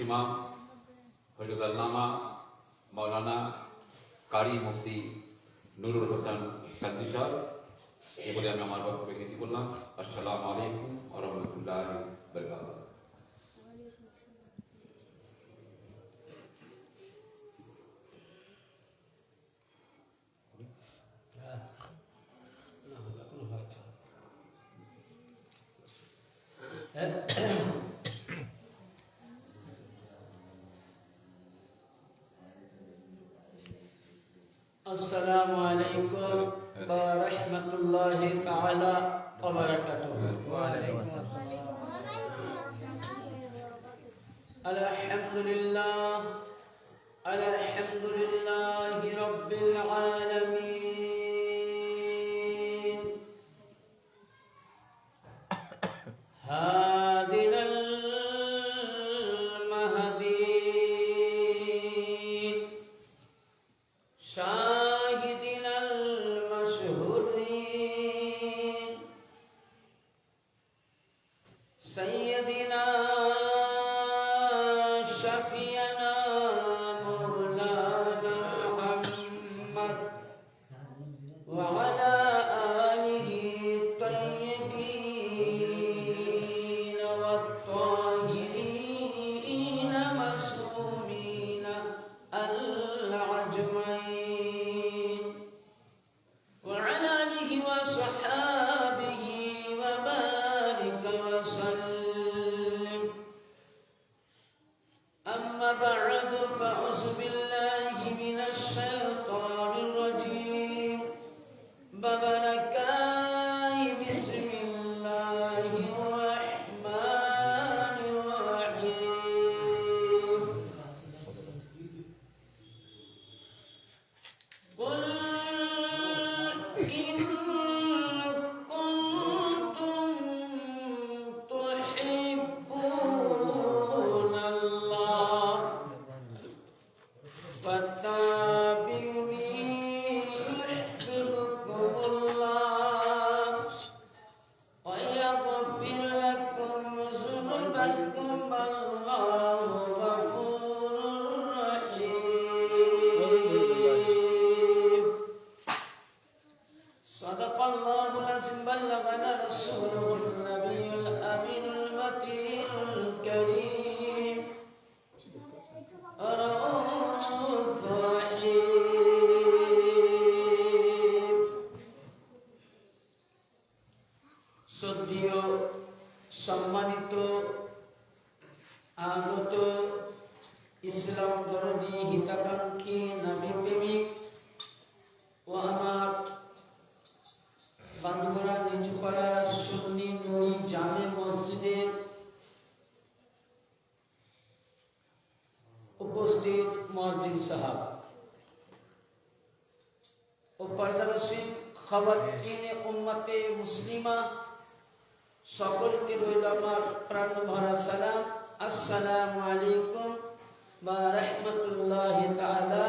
ইমাম হযরত আল্লামা মাওলানা কারি মুফতি নুরুল হোসেন কাদরি সাহেব, এই বলে আমি আমার বক্তব্য নীতি করলাম। আসসালামু আলাইকুম ওয়া রাহমাতুল্লাহি ওয়া বারাকাতুহু। السلام عليكم ورحمة الله تعالى وبركاته. وعليكم السلام. الحمد لله رب العالمين هادنا المهدي شاهدنا المشهورين سيدنا شفيعنا مولانا محمد وعلى آله الطيبين والطاهرين المعصومين الأجمعين وعلى آله وصحابه وبارك وسلم. أما بعد فأعوذ بالله من الشيطان الرجيم ببركاته بسم الله الرحمن الرحيم. قل إن كنتم تحبون الله فاتبعوني يحببكم الله ويغفر لكم ذنوبكم والله غفور رحيم. صدق الله العظيم بلغنا رسوله النبي الأمين المتين الكريم رؤوف رحيم. শ্রদ্ধেয় সম্মানিত আগত ইসলাম ধর্মী হিতাকাঙ্ক্ষী নবী প্রেমিক ও আমার বান্দগোড়া নিচুপাড়া সুন্নি নুরি জামে মসজিদের উপস্থিত মুয়াজ্জিন সাহেব ও পর্দানশীল খাওয়াতিনে উম্মতে মুসলিমা সকলকে রইল আমার প্রাণ ভরা সালাম। আসসালামু আলাইকুম ওয়া রাহমাতুল্লাহি তাআলা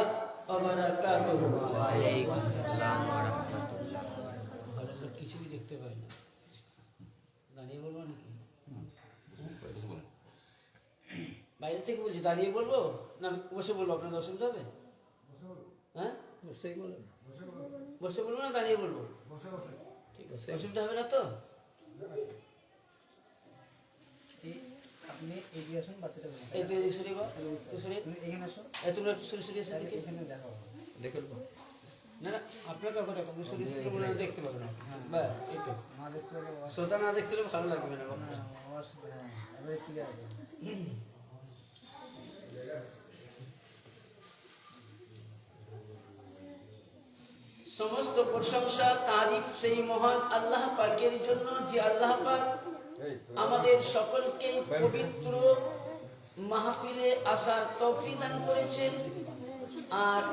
ওয়া বারাকাতুহু। ওয়া আলাইকুম আসসালাম ওয়া রাহমাতুল্লাহ। ভালো লোক কিছুই দেখতে পাই না, দাঁড়িয়ে বলবো নাকি? বাইরে থেকে বলছি দাঁড়িয়ে বলবো না বসে বলবো? আপনার অসুবিধা হবে? হ্যাঁ বসে বলবো না দাঁড়িয়ে বলবো? ঠিক আছে, অসুবিধা হবে না তো? আপনি এগিয়ে আসুন, বাচ্চাটা এই তুই এদিকে সরিয়ে বাবা, এখানে আসুন, তোমরা একটু সরে সরিয়ে এসে এখানে দেখা হবে, দেখে না না আপনার কাউকে ডাকো, আপনি সরিয়ে সরিয়ে বলে দেখতে পাবেন না। বা এই তো না দেখতে পারলে শ্রোতা না দেখতে হলে ভালো লাগবে না বাবা। এবারে ক্লিয়ার হবে। সমস্ত প্রশংসা তারিফ সেই মহান আল্লাহ পাকের জন্য, যে আল্লাহ পাক আমাদের সকলকে পবিত্র মাহফিলে আসার তৌফিক দান করেছেন। আর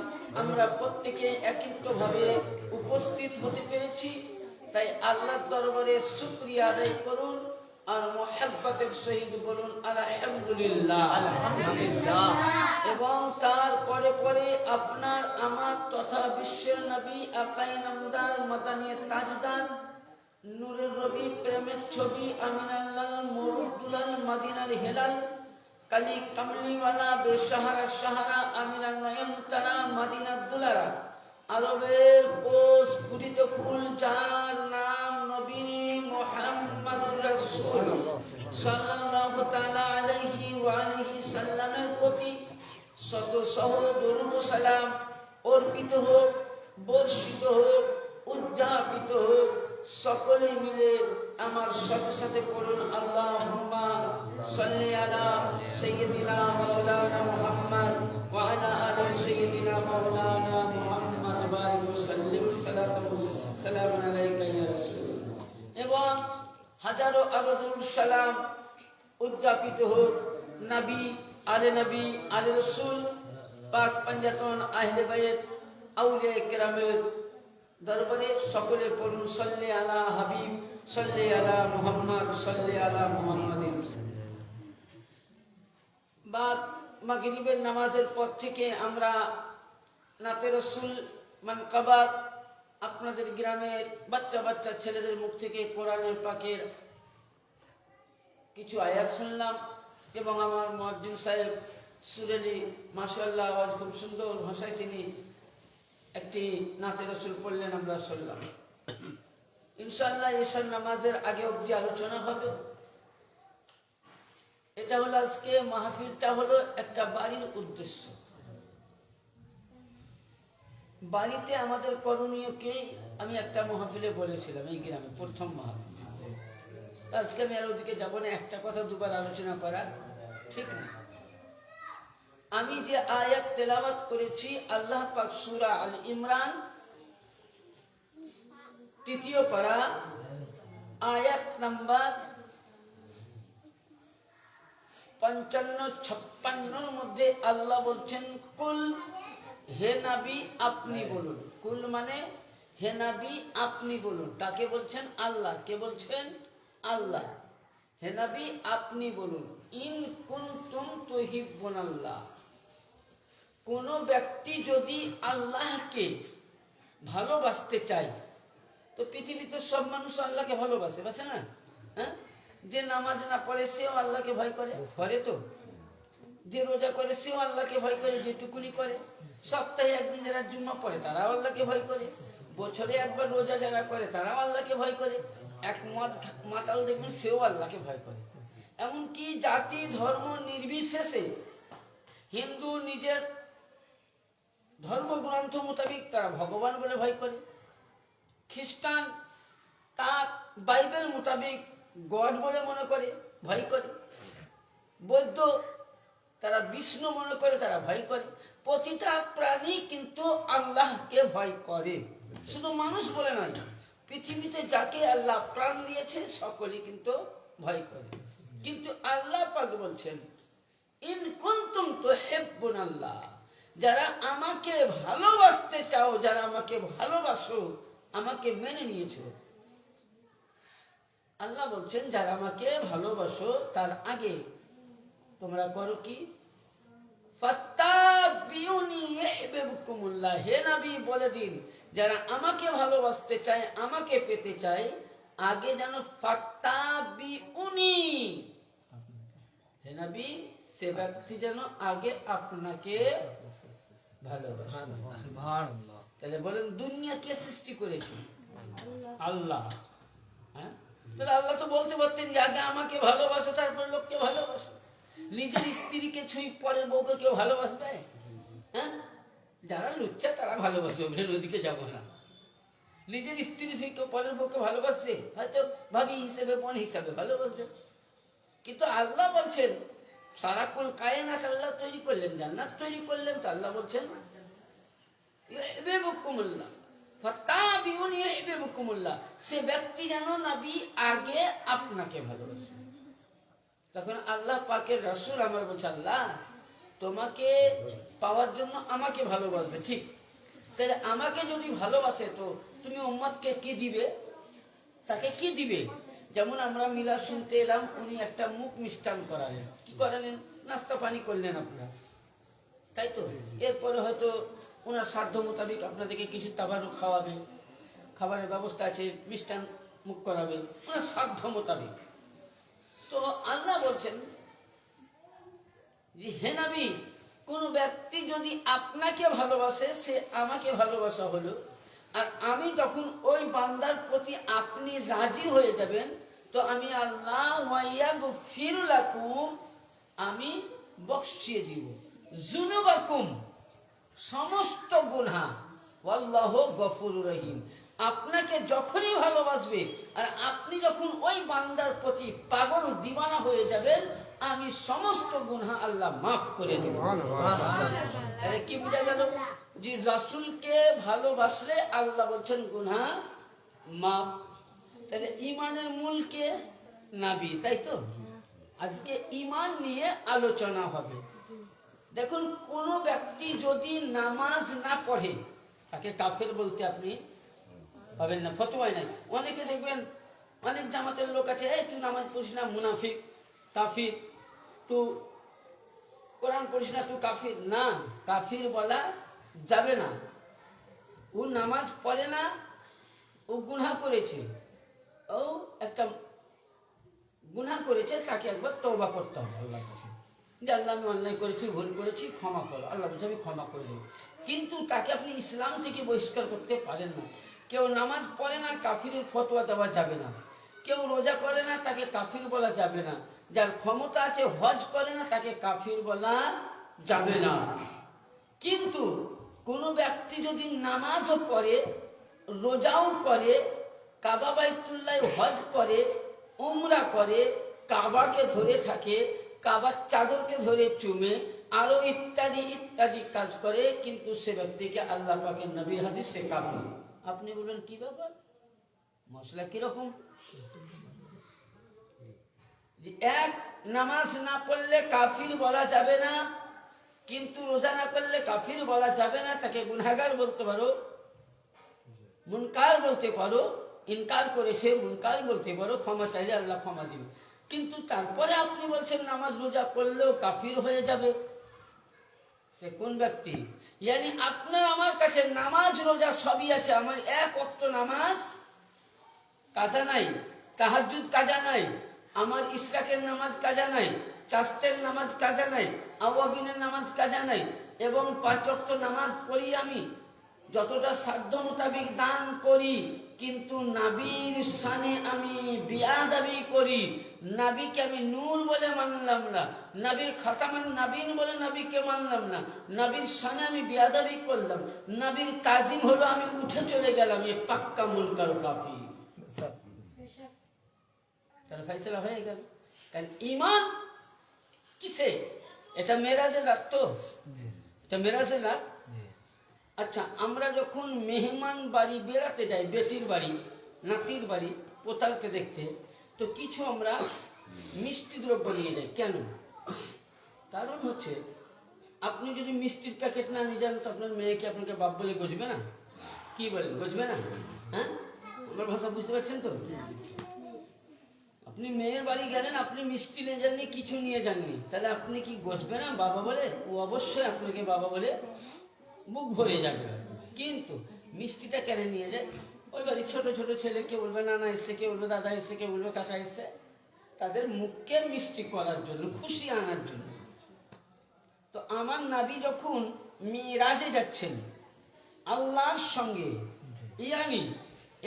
আমরা প্রত্যেকে একত্রভাবে উপস্থিত হতে পেরেছি, তাই আল্লাহর দরবারে শুকরিয়া আদায় করুন আর মুহাব্বতের সহিত বলুন আলহামদুলিল্লাহ। আলহামদুলিল্লাহ। এবং তারপরে পরে আপনার আমার তথা বিশ্বের নবী আকাই নামদার মাদানী তাজদার নূরের রবি প্রেমের ছবি আমিনাল্লাহ মরুদুলাল মদিনার হেলাল কালি কামলিওয়ালা বেসাহারা সাহারা আমিরা নয়নতারা মাদিনা দুলারা আরবের কোষ স্ফুটিত ফুল যার নাম নবী মুহাম্মদুর রাসূল সাল্লাল্লাহু তাআলা আলাইহি ওয়া আলিহি সাল্লামের প্রতি শত সহ দরুদ ও সালাম অর্পিত হোক, বর্ষিত হোক, উদযাপিত হোক। সকলে মিলে আমার সাথে সাথে পড়ুন আল্লাহুম্মা সাল্লি আলা সাইয়্যিদিনা মাওলানা মুহাম্মদ ওয়া আলা আলি সাইয়্যিদিনা মাওলানা মুহাম্মদ বারিক ওয়া সাল্লিম সালাতু সালামুন আলাইকা ইয়া রাসূল। এবং হাজারো আবদুল সালাম উদযাপিত হোক নবী আলে রাসূল পাক পাঞ্জাতন আহলে বাইত আউলিয়া কেরামের দরবারে সকলে পড়ুন সাল্লি আলা হাবিব সাল্লি আলা মুহাম্মদ সাল্লি আলা মুহাম্মাদিন। বাদ মাগরিবের নামাজের পর থেকে আমরা নাতে রাসূল মানকাবাত আপনাদের গ্রামের বাচ্চা বাচ্চা ছেলেদের মুখ থেকে কোরআনের পাকের কিছু আয়াত শুনলাম এবং আমার মুয়াজ্জিন সাহেব সুরেলি মাশাআল্লাহ আওয়াজ খুব সুন্দর ভাষায় তিনি একটি নাতে রাসূল পড়লেন, আমরা শুনলাম। ইনশাআল্লাহ এশার নামাজের আগে অবধি আলোচনা হবে। এটা হলো আজকে মাহফিলটা হলো একটা বাড়ির উদ্দেশ্য। বাড়িতে আমাদের করণীয়কে আমি একটা মাহফিলে বলেছিলাম, এই গ্রামে প্রথম মাহফিল। আজকে আমি আর ওদিকে যাবো না, একটা কথা দুবার আলোচনা করা ঠিক না। আমি যে আয়াত তেলাওয়াত করেছি আল্লাহ পাক সূরা আল ইমরান 3য় পারা আয়াত নাম্বার 55-56 মধ্যে আল্লাহ বলছেন কুল, হে নবী আপনি বলুন। কুল মানে হে নবী আপনি বলুন। কাকে বলছেন? আল্লাহ। কে বলছেন? আল্লাহ। হে নবী আপনি বলুন, ইন কুনতুম তুহিব্বুনাল্লাহ, কোন ব্যক্তি যদি আল্লাহকে ভালোবাসতে চায়, তো পৃথিবীতে সব মানুষ আল্লাহকে ভালোবাসে, বাসে না? হ্যাঁ, যে নামাজ না পড়ে সেও আল্লাহকে ভয় করে, করে তো। যে রোজা করে সেও আল্লাহকে ভয় করে, যেটুকুনি করে। সপ্তাহে একদিন যারা জুম্মা পড়ে তারাও আল্লাহকে ভয় করে। বছরে একবার রোজা যারা করে তারাও আল্লাহকে ভয় করে। এক মাতাল দেখবেন সেও আল্লাহকে ভয় করে। এমনকি জাতি ধর্ম নির্বিশেষে হিন্দু নিজের ধর্মগ্রন্থ মোতাবিক তারা ভগবান বলে ভয় করে। খ্রিস্টান তার বাইবেল মোতাবিক গড বলে মনে করে, ভয় করে। বৌদ্ধ তারা বিষ্ণু মনে করে, তারা ভয় করে। প্রতিটা প্রাণী কিন্তু আল্লাহকে ভয় করে, শুধু মানুষ বলে নয়। পৃথিবীতে যাকে আল্লাহ প্রাণ দিয়েছে সকলেই কিন্তু ভয় করে। কিন্তু আল্লাহ পাক বলছেন ইন কুনতুম তুহিব্বুনাল্লাহ, যারা আমাকে ভালোবাসতে চাও, যারা আমাকে ভালোবাসো, আমাকে মেনে নিয়েছো। আল্লাহ বলছেন যারা আমাকে ভালোবাসো তার আগে তোমরা করো কি? ফাত্তাবিউনি ইহবিবকুমুল্লাহ, হে নবী বলে দিন যারা আমাকে ভালোবাসতে চায়, আমাকে পেতে চায়, আগে যেন ফাত্তাবিউনি, হে নবী সে ব্যক্তি যেন আগে আপনাকে ভালোবাসে। তাহলে বলেন দুনিয়া কে সৃষ্টি করেছে? আল্লাহ। হ্যাঁ, তাহলে আল্লাহ তো বলতে পারতেন যে আগে আমাকে ভালোবাসো তারপর লোককে ভালোবাসো। নিজের স্ত্রীকে ছুঁই পরের বউকে কেউ ভালোবাসবে? হ্যাঁ, যারা লুচ্চা তারা ভালোবাসবে, ওদিকে যাবো না। নিজের স্ত্রী ছুঁই কেউ পরের বউকে ভালোবাসবে? হয়তো ভাবি হিসেবে, বোন হিসাবে ভালোবাসবে। কিন্তু আল্লাহ বলছেন সারাকুল কায়নাত আল্লাহ তৈরি করলেন, জান্নাত তৈরি করলেন, তো আল্লাহ বলছেন ইহবিবকুমুল্লাহ ফাত্তাবিউনি ইহবিবকুমুল্লাহ, সে ব্যক্তি যেন নবী আগে আপনাকে ভালোবাসে। তখন আল্লাহ পাকের রাসূল আমার বলছে আল্লাহ তোমাকে পাওয়ার জন্য আমাকে ভালোবাসবে, ঠিক। তাহলে আমাকে যদি ভালোবাসে তো তুমি উম্মতকে কি দিবে? তাকে কি দিবে? যেমন আমরা মিলাদ শুনতে এলাম, উনি একটা মুখ মিষ্টান করালেন। কি করালেন? নাস্তা পানি করলেন আপনারা, তাই তো। এরপরে হয়তো ওনার সাধ্য মোতাবিক আপনাদেরকে কিছু তাবারুক খাওয়াবে, খাবারের ব্যবস্থা আছে, মিষ্টান মুখ করাবে ওনার সাধ্য মোতাবিক। তো আল্লাহ বলছেন যে হে নবী, কোন ব্যক্তি যদি আপনাকে ভালোবাসে সে আমাকে ভালোবাসা হলো, আর আমি যখন ওই বান্দার প্রতি আপনি রাজি হয়ে যাবেন তো আমি আল্লাহ ওয়াইয়াগফির লাকুম, আমি বকশিয়ে দিব যুনুবাকুম, সমস্ত গুনাহ, ওয়াল্লাহু গফুরুর রহিম। আপনাকে যখনই ভালোবাসবে আর আপনি যখন ওই বান্দার প্রতি পাগল দিওয়ানা হয়ে যাবেন, আমি সমস্ত গুনাহ আল্লাহ মাফ করে দেব। তাহলে কি বোঝা গেল? যে রাসূলকে ভালোবাসলে আল্লাহ বলছেন গুনাহ মাফ। তাহলে ঈমানের মূল কে? নবী, তাই তো? আজকে ঈমান নিয়ে আলোচনা হবে। দেখুন, কোন ব্যক্তি যদি নামাজ না পড়ে তাকে কাফের বলতে আপনি পাবেন না, ফতোয়ায় নাই। অনেকে দেখবেন, অনেক জামাতের লোক আছে, এই তুই নামাজ পড়িস না, মুনাফিক, কাফির, তুই কোরআন পড়িস না, তুই কাফির। না, কাফির বলা যাবে না। ও নামাজ পড়ে না, ও গুনাহ করেছে, ও একটা গুনাহ করেছে, তাকে একবার তওবা করতে হবে আল্লাহর কাছে, যে আল্লাহ আমি অন্যায় করেছি, ভুল করেছি, ক্ষমা করো। আল্লাহ বলছে আমি ক্ষমা করে দেবো। কিন্তু তাকে আপনি ইসলাম থেকে বহিষ্কার করতে পারেন না। কেউ নামাজ পড়ে না, কাফিরের ফতোয়া দেওয়া যাবে না। কেউ রোজা করে না, তাকে কাফির বলা যাবে না। যার ক্ষমতা আছে হজ করে না, তাকে কাফির বলা যাবে না। কিন্তু কোন ব্যক্তি যদি নামাজও পড়ে, রোজাও করে, কাবা বাইতুল্লাহ হজ করে, উমরা করে, কাবাকে ধরে থাকে, কাবার চাদরকে ধরে চুমে, আরো ইত্যাদি ইত্যাদি কাজ করে, কিন্তু সে ব্যক্তিকে আল্লাহ পাকের নবীর হাদিসে কাফির। আপনি বলবেন কি ব্যাপার, মশলা কিরকম? যে এক, নামাজ না পড়লে কাফির বলা যাবে না, কিন্তু রোজা না করলে কাফির বলা যাবে না, তাকে গুনাহগার বলতে পারো, মুনকার বলতে পারো, ইনকার করেছে মুনকার বলতে পারো, ক্ষমা চাইলে আল্লাহ ক্ষমা দিবে। কিন্তু তারপরে আপনি বলছেন নামাজ রোজা করলেও কাফির হয়ে যাবে, সে কোন ব্যক্তি? ইয়ানি আপনার আমার কাছে নামাজ রোজা সবই আছে, আমার এক ওয়াক্ত নামাজ কাজা নাই, তাহাজ্জুদ কাজা নাই, আমার ইশরাকের নামাজ কাজা নাই, চাস্তের নামাজ কাজা নাই, আওয়াবিনের নামাজ কাজা নাই, এবং 5 ওয়াক্ত নামাজ পড়ি আমি, যতটা সাধ্য মোতাবেক দান করি, কিন্তু নবীর শানে আমি বিয়াদবি করি। নবীকে আমি নূর বলে মানলাম না, নবীর খাতামান নবীন বলে নবীকে মানলাম না, নবীর শানে আমি বিয়াদবি করলাম, নবীর তাজিম হলো আমি উঠে চলে গেলাম, এ পাক্কা মুনকার কাফির। তাহলে ফয়সালা হয়ে গেল। কারণ ঈমান কিসে? এটা মেরাজের রাত, তো এটা মেরাজের রাত। আচ্ছা, আমরা যখন মেহমান বাড়ি বেড়াতে যাই, বেটির বাড়ি, নাতির বাড়ি, পোতালকে দেখতে, তো কিছু আমরা মিষ্টি দ্রব্য নিয়ে যাই। কেন? কারণ হচ্ছে, আপনি যদি মিষ্টির প্যাকেট না নিয়ে যান তো আপনার মেয়েকে আপনাকে বাপ বলে গজবে না? কি বলেন, গজবে না? হ্যাঁ, আমার ভাষা বুঝতে পারছেন তো? আপনি মেয়ের বাড়ি গেলেন, আপনি মিষ্টি নিয়ে যাননি, কিছু নিয়ে যাননি, তাহলে আপনি কি গজবে না বাবা বলে? ও অবশ্যই আপনাকে বাবা বলে বুক ভরে যাবে। কিন্তু মিষ্টিটা কেন নিয়ে যায়? ওই বাড়ির ছোট ছোট ছেলে, কে বলবে নানা এসে, কে বলবে দাদা এসে, কে বলবে কাকা এসে, তাদের মুখকে মিষ্টি করার জন্য, খুশি আনার জন্য। তো আমার নবী যখন মিরাজে যাচ্ছেন আল্লাহর সঙ্গে, ইয়ানি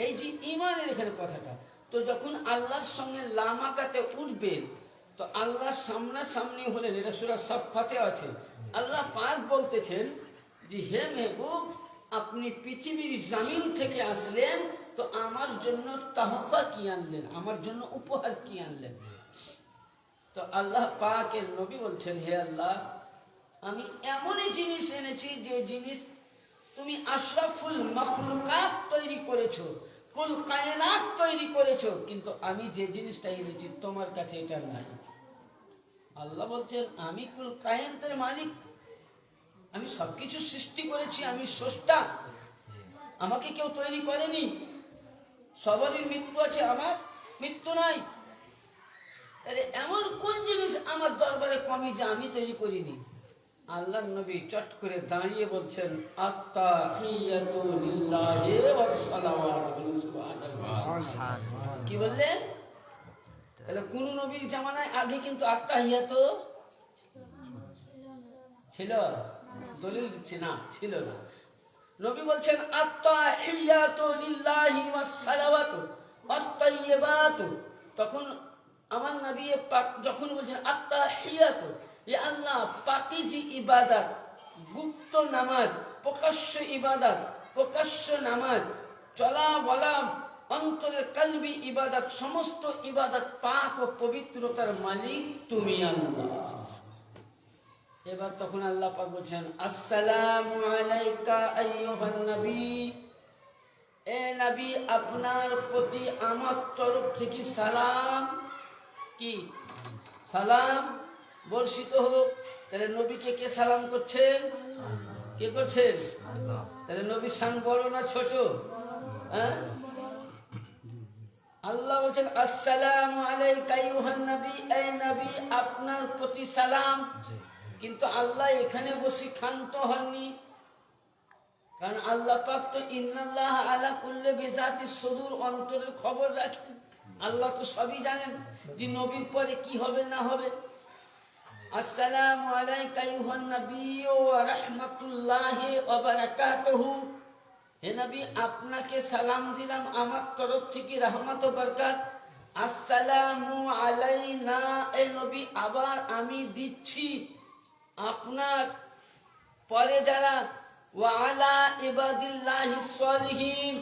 এই যে ঈমানের এখানে কথাটা, তো যখন আল্লাহর সঙ্গে লামাকাতে উঠবেন, তো আল্লাহ সামনাসামনি হলেন। এটা সূরা সাফফাতে আছে। আল্লাহ পাক বলতেছেন যে হে মেহবুব, আপনি পৃথিবীর জমিন থেকে আসলেন, তো আমার জন্য তাহফা কি আনলেন, আমার জন্য উপহার কি আনলেন? তো আল্লাহ পাকের নবী বলছেন, হে আল্লাহ, আমি এমনই জিনিস এনেছি যে জিনিস তুমি আশরাফুল মাখলুকাত তৈরি করেছো, কুল কায়নাত তৈরি করেছো, কিন্তু আমি যে জিনিসটা এনেছি তোমার কাছে এটা নাই। আল্লাহ বলছেন, আমি কুল কায়নাতের মালিক, আমি সবকিছু সৃষ্টি করেছি, আমি স্রষ্টা, আমাকে কেউ তৈরি করেনি। সবারই মৃত্যু আছে, আমার মৃত্যু নাই। তাহলে এমন কোন জিনিস আমার দরবারে কমি যা আমি তৈরি করিনি? আল্লাহ নবী চট করে দাঁড়িয়ে বলছেন, আত্তাহিয়াতু লিল্লাহি ওয়াস সালাওয়াতু সুবহানাল্লাহ। কি বললেন? তাহলে কোন নবীর জামানায় আগে কিন্তু আত্তাহিয়াতু ছিল? দলিল দিচ্ছে না, ছিল না। নবী বলছেন আত-তাহিয়াতু লিল্লাহি ওয়াস সালাওয়াতু আত-তাইয়্যিবাতু। তখন আমার নবী পাক যখন বলছেন আত-তাহিয়াতু, ইয়া আল্লাহ পাকিজি ইবাদত, গুপ্ত নামাজ, প্রকাশ্য ইবাদত, প্রকাশ্য নামাজ, চলা বলা, অন্তরের কলবি ইবাদত, সমস্ত ইবাদত পাক ও পবিত্রতার মালিক তুমি আল্লাহ। এবার তখন আল্লাহ পাক বলছেন আসসালামু আলাইকা আইয়ুহান নবী, এ নবী আপনার প্রতি আমার তরফ থেকে সালাম, কি সালাম বর্ষিত হোক। তাহলে নবীকে কে সালাম করছেন? কে করছেন? তাহলে নবীর শান বড় না ছোট? হ্যাঁ, আল্লাহ বলছেন আসসালামু আলাইকা আইয়ুহান নবী, এ নবী আপনার প্রতি সালাম। কিন্তু আল্লাহ এখানে বসে ক্ষান্ত হননি, কারণ আল্লাহ পাক তো ইন্নাল্লাহ আলা কুল্লি বিজাতিস সুদূর, অন্তরের খবর রাখেন। আল্লাহ তো সবই জানেন যে নবীর পরে কি হবে না হবে। আসসালামু আলাইকা আইয়ুহান নবী ওয়া রাহমাতুল্লাহি ওয়া বারাকাতুহু, হে নবী আপনাকে সালাম দিলাম আমার তরফ থেকে রহমত ও বরকত। আসসালামু আলাইনা, এ নবী আবার আমি দিচ্ছি আপনার পরে যারা, ওয়া আলা ইবাদিল্লাহিস সলিহিন,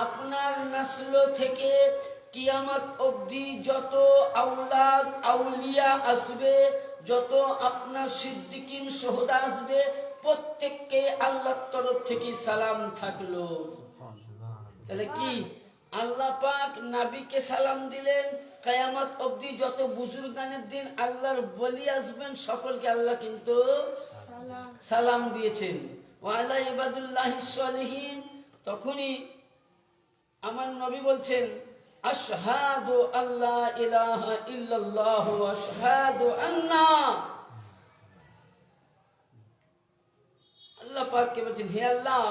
আপনার নসল থেকে কিয়ামত অবধি যত আওলাদ আউলিয়া আসবে, যত আপনার সিদ্দিকিন শোহদা আসবে, প্রত্যেককে আল্লাহর তরফ থেকে সালাম থাকলো। তাহলে কি আল্লাহ পাক নবীকে সালাম দিলেন, কিয়ামত অবধি যত বুজুর্গানের দিন আল্লাহর বলি আসবেন সকলকে আল্লাহ কিন্তু সালাম দিয়েছেন। ওয়া আলা ইবাদুল্লাহিস সলিহিন, তখনই আমার নবী বলছেন আশহাদু আল্লা ইলাহা ইল্লাল্লাহ ওয়া আশহাদু আন্না, আল্লাহ পাককে বলছেন হে আল্লাহ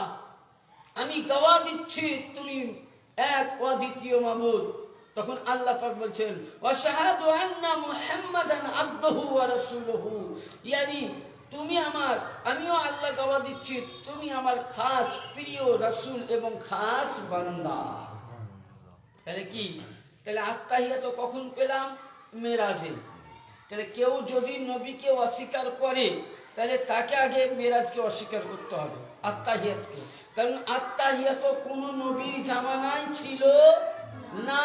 আমি গওয়া দিচ্ছি তুমি এক অদ্বিতীয় মাবুদ। তখন আল্লাহ পাক বলছেন ওয়া আশহাদু আন্না মুহাম্মাদান আবদুহু ওয়া রাসূলুহু, ইয়ানি তুমি আমার, আমিও আল্লাহ গওয়া দিচ্ছি তুমি আমার খাস প্রিয় রাসূল এবং খাস বান্দা। তাহলে কি, তাহলে আত্তাহিয়াত কখন পেলাম? মেরাজে। তাহলে কেউ যদি নবীকে অস্বীকার করে তাহলে তাকে আগে মেরাজকে অস্বীকার করতে হবে, আত্তাহিয়াতকে। কারণ আত্তাহিয়াত কোনো নবীর জামানায় ছিল না,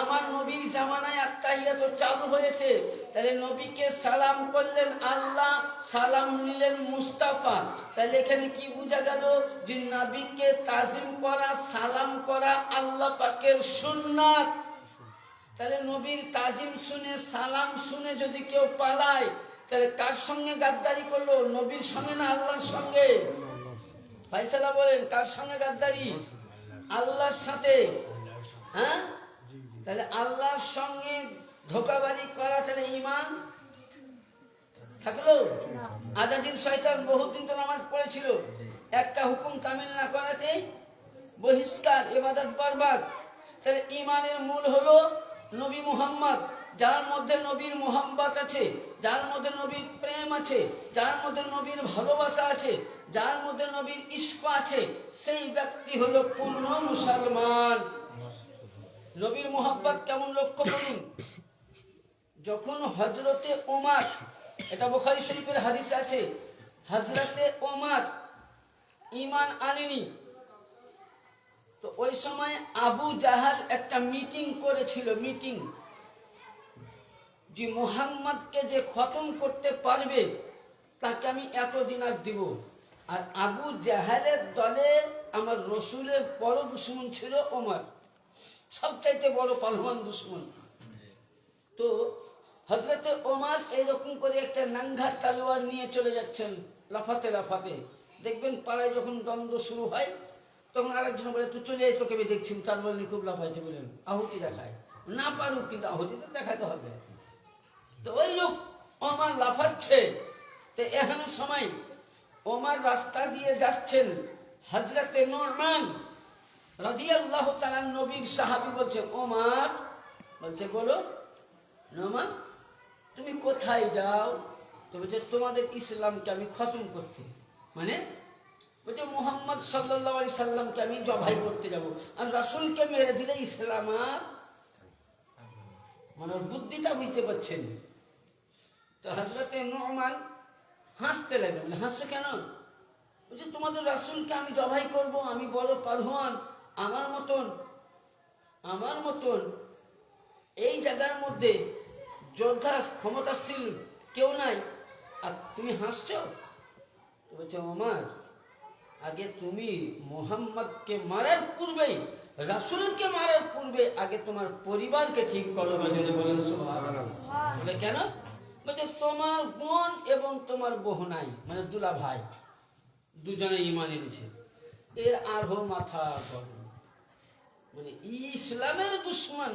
আমার নবীর জামানায় আত্তাহিয়াত চালু হয়েছে। তাহলে নবীকে সালাম করলেন আল্লাহ, সালাম নিলেন মুস্তাফা। তাহলে এখানে কি বোঝা গেল যে নবীকে তাজিম করা, সালাম করা আল্লাহ পাকের সুন্নাত। তাহলে নবীর তাজিম শুনে, সালাম শুনে যদি কেউ পালায় তাহলে কার সঙ্গে গাদ্দারি করলো? নবীর সঙ্গে না আল্লাহর সঙ্গে? ফাইসালা বলেন কার সঙ্গে গাদ্দারি? আল্লাহর সাথে। হ্যাঁ, তাহলে আল্লাহর সঙ্গে ধোঁকাবাজি করা, তাহলে ঈমান থাকলো? আজাদির শয়তান বহুদিন তো নামাজ পড়েছিল, একটা হুকুম কামিল না করাতে বহিষ্কার, ইবাদত বরবাদ। তাহলে ঈমানের মূল হলো নবী মুহাম্মদ। যার মধ্যে নবীর মোহাম্মত আছে, যার মধ্যে নবীর প্রেম আছে, যার মধ্যে নবীর ভালোবাসা আছে, যার মধ্যে নবীর ইশক আছে, সেই ব্যক্তি হলো পূর্ণ মুসলমান। নবীর মোহাম্মত কেমন লক্ষ্য করুন। যখন হযরতে ওমর, এটা বুখারী শরীফের হাদিস আছে, হযরতে ওমর ঈমান আনেনি, তো ওই সময় আবু জাহাল একটা মিটিং করেছিল, মিটিং, যে মুহাম্মদকে যে খতম করতে পারবে তাকে আমি এত দিনার দিব। আর আবু জাহালের দলে আমার রসুলের বড় দুশমন ছিল ওমর, সবচাইতে বড় পালওয়ান দুশমন। তো হযরতে ওমর এইরকম করে একটা নাঙ্গা তলোয়ার নিয়ে চলে যাচ্ছেন, লাফাতে লাফাতে। দেখবেন পাড়ায় যখন দ্বন্দ্ব শুরু হয় তখন আরেকজন বলে তুই চলে আয়, তোকে আমি দেখছি। তার বললে খুব লাফাইছে, বলেন আহুতি দেখায়, না পারুক কিন্তু আহুতি তো দেখাতে হবে। তো ওই লোক ওমর লাফাচ্ছে। তো এখানে সময় ওমর রাস্তা দিয়ে যাচ্ছেন, হযরতে নুরমান রাদিয়াল্লাহু তাআলা নবীর সাহাবী বলছে ওমর, বলছে বলো নোমান তুমি কোথায় যাও? তো বলছে তোমাদের ইসলামকে আমি খতম করতে, মানে বলছে মোহাম্মদ সাল্লাল্লাহু আলাইহি সাল্লামকে আমি জবাই করতে যাব, আর রাসূলকে মেরে দিলে ইসলাম আর মানে বুদ্ধিটা বুঝতে পারছেন। তো হযরতে নু'মান হাসতে লাগলো, বলে হাসছে কেন? বলছে তোমাদের রাসূলকে আমি জবাই করব, আমি বড় পালওয়ান, আমার মতন এই জায়গার মধ্যে যোদ্ধা ক্ষমতাশীল কেউ নাই, আর তুমি হাসছো? তো বলছে ওমর, আগে তুমি মুহাম্মদকে মারার পূর্বেই, রাসূলকে মারার পূর্বে আগে তোমার পরিবারকে ঠিক করো। বলেন সুবহানাল্লাহ। বলে কেন? বলছে তোমার বোন এবং তোমার বোহনাই মানে দুলা ভাই দুজনে ঈমান এনেছে, এর আরো মাথা গরম, মানে ইসলামের দুশমন,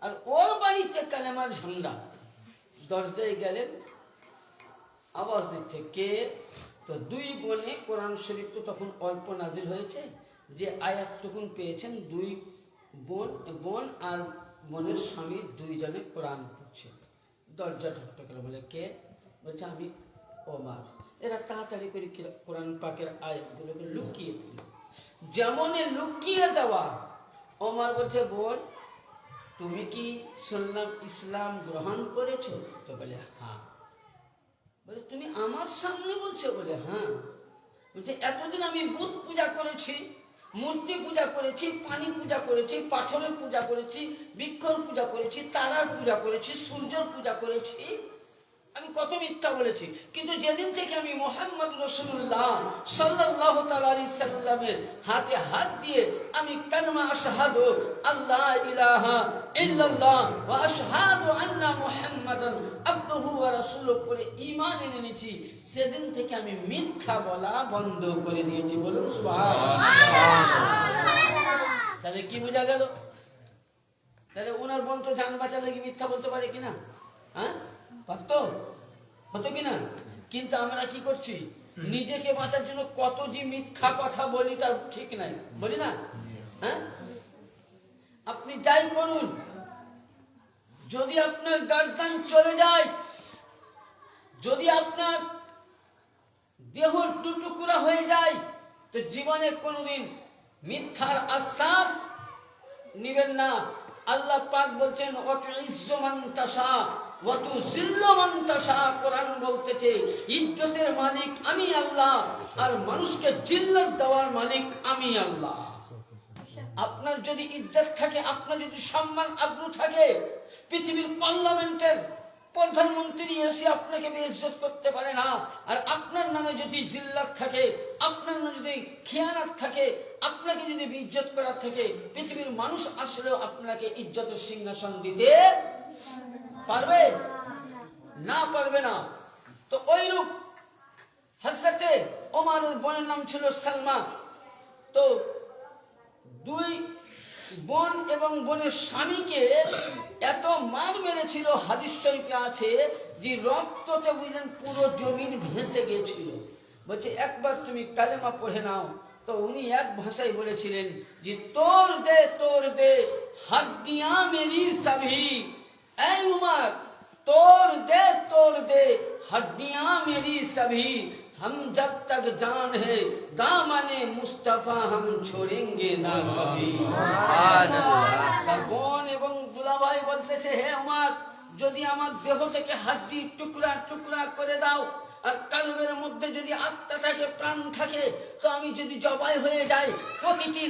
আর ওর বাড়িতে কালেমার ঝান্ডা। দরজায় গেলেন, আওয়াজ দিচ্ছে কে? তো দুই বোনে, কোরআন শরীফ তো তখন অল্প নাজিল হয়েছে, যে আয়াতটুকুন পেয়েছেন, দুই বোন আর বোনের স্বামী দুইজনে কোরআন পড়ছে। দরজা ঠকঠক করে বলে কে? বলছে আমি ওমর। এরা তাড়াতাড়ি করে কোরআন পাকের আয়াতগুলোকে লুকিয়ে দিল, যেমন লুকিয়ে দেওয়া। ওমর বলছে বোন, তুমি কি শুনলাম ইসলাম গ্রহণ করেছো? তো বলে হ্যাঁ। বলে তুমি আমার সামনে বলছো? বলে হ্যাঁ। বলছে এতদিন আমি বুত পূজা করেছি, মূর্তি পূজা করেছি, পানি পূজা করেছি, পাথরের পূজা করেছি, বৃক্ষর পূজা করেছি, তারার পূজা করেছি, সূর্যের পূজা করেছি, আমি কত মিথ্যা বলেছি, কিন্তু যেদিন থেকে আমি মুহাম্মদ রাসূলুল্লাহ সাল্লাল্লাহু তাআলা আলাইহি সাল্লামের হাতে হাত দিয়ে আমি কালেমা আশহাদু আল্লা ইলাহা ইল্লাল্লাহ ওয়া আশহাদু আন্না মুহাম্মাদান আবদুহু ওয়া রাসূলুহু পড়ে ঈমান এনেছি, সেদিন থেকে আমি মিথ্যা বলা বন্ধ করে দিয়েছি। বলুন সুবহানাল্লাহ। তাহলে কি বোঝা গেল? তাহলে ওনার বোন তো জান বাঁচা লাগি মিথ্যা বলতে পারে কিনা? হ্যাঁ, পারতো, হতো কিনা? কিন্তু আমরা কি করছি? নিজেকে বাঁচার জন্য কত যে মিথ্যা কথা বলি তার ঠিক নাই, বলি না? হ্যাঁ, আপনি যাই করুন, যদি আপনার গর্দান চলে যায়, যদি আপনার দেহ টুকরা হয়ে যায়, তো জীবনে কোনোদিন মিথ্যার আশ্বাস নিবেন না। আল্লাহ পাক বলছেন ওয়াতুইজ্জু মান তাশা ওয়া তুযিল্লু মান তাশা। কোরআন বলতেছে ইজ্জতের মালিক আমি আল্লাহ, আর মানুষকে জিল্লত দেওয়ার মালিক আমি আল্লাহ। আপনার যদি ইজ্জত থাকে, আপনার যদি সম্মান আবরু থাকে, পৃথিবীর পার্লামেন্টের প্রধানমন্ত্রী এসে আপনাকে বেইজ্জত করতে পারে না। আর আপনার নামে যদি জিল্লাত থাকে, আপনার নামে যদি খিয়ানাত থাকে, আপনাকে যদি বেইজ্জত করার থাকে, পৃথিবীর মানুষ আসলেও আপনাকে ইজ্জতের সিংহাসন দিতে পারবে না, পারবে না। তো ওইরূপ হযরতে ওমরের বোনের নাম ছিল সালমা। তো দুই বোন এবং বোনের স্বামীকে এত মার মেরেছিল, হাদিস শরীফে আছে যে রক্ততে বুঝলেন পুরো জমিন ভেসে গিয়েছিল। বলছে একবার তুমি কালেমা পড়ে নাও। তো উনি এক ভাষায় বলেছিলেন যে তোর দে হাড্ডিয়াঁ মেরি সভি। এই উমর, তোর দে हड्डियां मेरी सभी, हम जब तक जान है दामने मुस्तफा हम छोड़ेंगे ना कभी। তার বোন এবং দুলাভাই বলতেছে হে উমর, যদি আমার দেহ থেকে হাড্ডি টুকরা টুকরা করে দাও, আর কালবের মধ্যে যদি আত্মা থাকে, প্রাণ থাকে, তো আমি যদি জবাই হয়ে যাই, প্রতিটি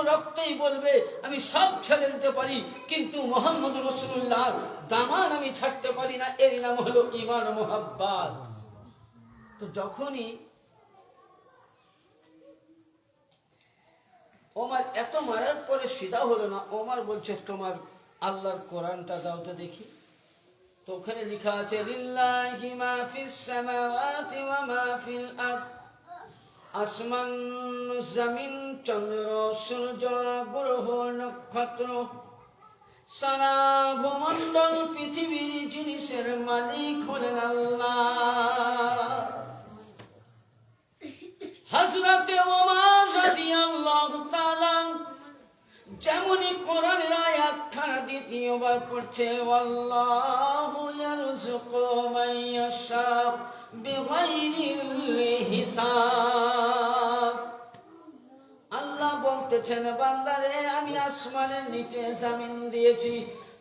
রক্তই বলবে আমি সব ছেড়ে দিতে পারি, কিন্তু মুহাম্মদ রাসূলুল্লাহ দামান আমি ছাড়তে পারি না। এর নাম হলো ঈমান ও মুহাব্বত। তো যখনই ওমর এত মারার পরে সিধা হলো না, ওমর বলছে তোমার আল্লাহর কোরআনটা দাও তো দেখি। তো ওখানে লেখা আছে লিল্লাহি মা ফিস সামাওয়াতি ওয়া মা ফিল আরদ। আসমান জমিন, চন্দ্র সূর্য গ্রহ নক্ষত্র, সারা ভূমণ্ডল পৃথিবীর জিনিসের মালিক হলেন আল্লাহ। হযরতে ওমর রাদিয়াল্লাহু তাআলা যেমনই কোরআনের আয়াতখানা দ্বিতীয়বার পড়ছে, আল্লাহু ইয়ারযুকু মান ইয়াশা বিগাইরিল হিসাব। আল্লাহ বলতেছেন, বান্দারে আমি আসমানের নিচে জামিন দিয়েছি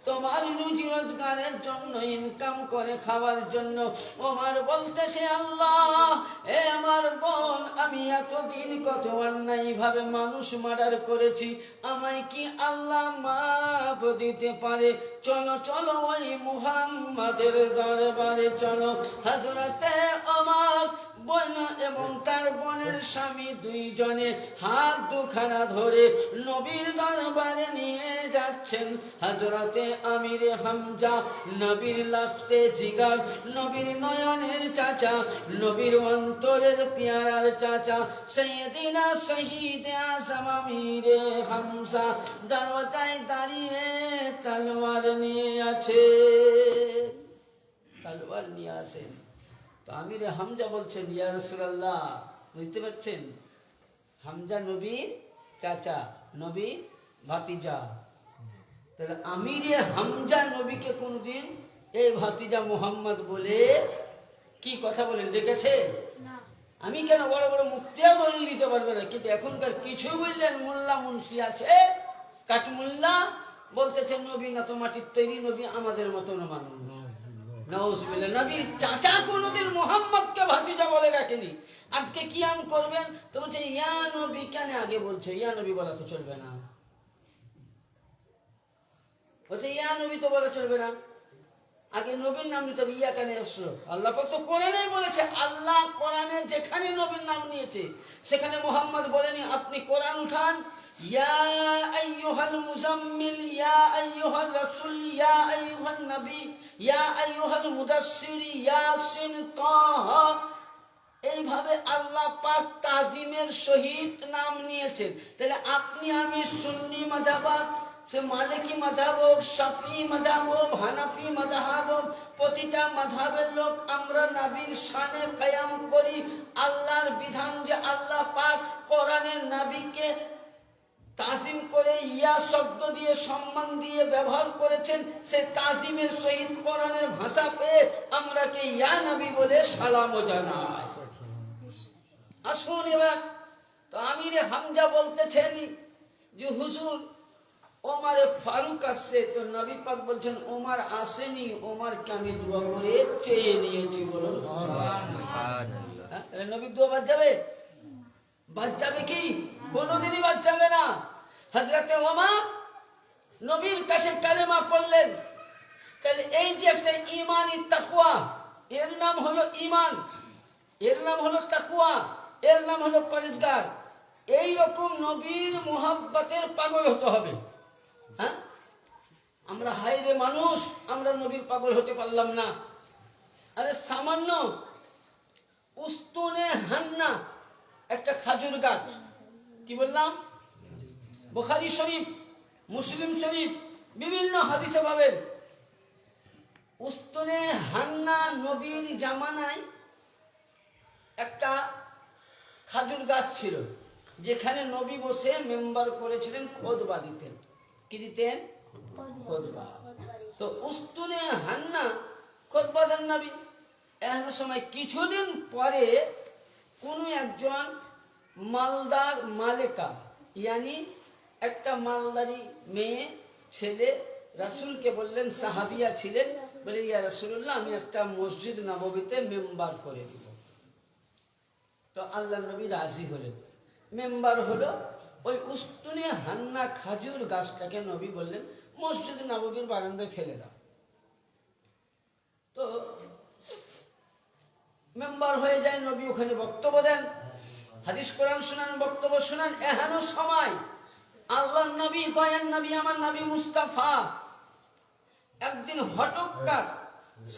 তোমার রুজি রোজগারের জন্য, ইনকাম করে খাওয়ার জন্য। ওমর বলতেছে, আল্লাহ এ আমার বোন, আমি এতদিন কত অন্যায় ভাবে মানুষ মার্ডার করেছি, আমায় কি আল্লাহ মাফ দিতে পারে? চলো চলো ওই মুহাম্মাদের দরবারে চলো। হযরতে ওমর বোন এবং তার বোনের স্বামী দুইজনে হাত দুখানা ধরে নবীর দরবারে নিয়ে যাচ্ছেন। হযরতে আমিরে হামজা, নবীর লাফতে জিগার, নবীর নয়নের চাচা, নবীর অন্তরের পেয়ারার চাচা, সাইয়েদিনা শহীদ আযম আমিরে হামজা দরজায় দাঁড়িয়ে তলোয়ার নিয়ে আছে, তলোয়ার নিয়ে আছেন। তো আমিরে হামজা বলছেন, ইয়া রাসূলুল্লাহ, বুঝতে পারছেন, হামজা নবীর চাচা, নবী ভাতিজা। তাহলে আমিরে হামজা নবীকে কোনদিন এই ভাতিজা মুহাম্মদ বলে কি কথা বলেন দেখেছে? আমি কেন বড় বড় মুক্তিয়া বলে নিতে পারবে না, কিন্তু এখনকার কিছু বললেন মোল্লা মুন্সি আছে, কাঠমোল্লা বলতেছে নবী না তো মাটির তৈরি, নবী আমাদের মতন মানুষ। নাউজুবিল্লাহ, নবীর চাচা কোনদিন মুহাম্মদকে ভাতিজা বলে রাখেনি। আজকে কিয়াম করবেন তো বলছে ইয়া নবী, কেন আগে বলছে ইয়া নবী বলা তো চলবে না, বলছে ইয়া নবী তো বলা চলবে না, আগে নবীর নাম নিতে হবে। ইয়া কেন আসলো? আল্লাহ পাক তো কোরআনেই বলেছে, আল্লাহ কোরআনে যেখানে নবীর নাম নিয়েছে সেখানে মুহাম্মদ বলেনি। আপনি কোরআন উঠান, ইয়া আইয়ুহাল মুজাম্মিল, ইয়া আইয়ুহার রাসূল, ইয়া আইয়ুহান নবী, ইয়া আইয়ুহাল মুদাসসির, ইয়াসিন, তাহা, এইভাবে আল্লাহ পাক তাজিমের সহিত নাম নিয়েছেন। তাহলে আপনি আমি সুন্নি মাযহাব, সে মালিকি মাযহাব হোক, শাফি মাযহাব হোক, হানাফি মাযহাব হোক, প্রতিটা মাযহাবের লোক আমরা নবীর শানে কায়াম করি। আল্লাহর বিধান যে আল্লাহ পাক কোরআনের নবীকে তাজিম করে ইয়া শব্দ দিয়ে সম্মান দিয়ে ব্যবহার করেছেন, সে তাজিমের সহিত কোরআনের ভাষা পেয়ে আমরা কে ইয়া নবী বলে সালাম জানাই। আসুন এবার, তো আমিরে হামজা বলতেছেন যে হুজুর ওমরে ফারুক আসছে, তো নবী পাক বলছেন ওমর আসেনি, ওমরকে আমি দোয়া করে চেয়ে নিয়েছি। বলুন সুবহানাল্লাহ। তাহলে নবীর দোয়া বাদ যাবে? বাদ যাবে কি? কোনোদিনই বাদ যাবে না। হযরতে ওমর নবীর কাছে কালেমা পড়লেন। তাহলে এই যে একটা ঈমানি তাকওয়া, এর নাম হলো ঈমান, এর নাম হলো তাকওয়া, এর নাম হলো পরেজগার। এই রকম নবীর মুহাব্বতের পাগল হতে হবে। হ্যাঁ, আমরা হায়রে মানুষ, আমরা নবীর পাগল হতে পারলাম না। আরে সামান্য উস্তুনে হান্না একটা খাজুর গাছ, কি বললাম, বুখারী শরীফ, মুসলিম শরীফ, বিভিন্ন হাদিসে পাবেন। উস্তুনে হান্না নবীর জামানায় একটা খাজুর গাছ ছিল, যেখানে নবী বসে মেম্বার করেছিলেন, খুতবা দিতেন। কি দিতেন? খুতবা। তো উস্তুনে হান্না খুতবা দেন নবী। এমন সময় কিছুদিন পরে কোন একজন মালদার মালেকা, ইয়ানি একটা মালদারি মেয়ে ছেলে রাসূলকে বললেন, সাহাবিয়া ছিলেন, বলে ইয়া রাসূলুল্লাহ, আমি একটা মসজিদ নববীতে মেম্বার করে দিব। তো আল্লাহ নবী রাজি হলেন, মেম্বার হলো। ওই উস্তুনে হান্না খাজুর গাছটাকে নবী বললেন মসজিদ নববীর বারান্দায় ফেলে দাও। তো মেম্বার হয়ে যায়, নবী ওখানে বক্তব্য দেন, হাদিস কোরআন শোনান, বক্তব্য শোনান। এহেন সময় আল্লাহ নবী, দয়ার নবী, আমার নবী মুস্তাফা একদিন হঠাৎ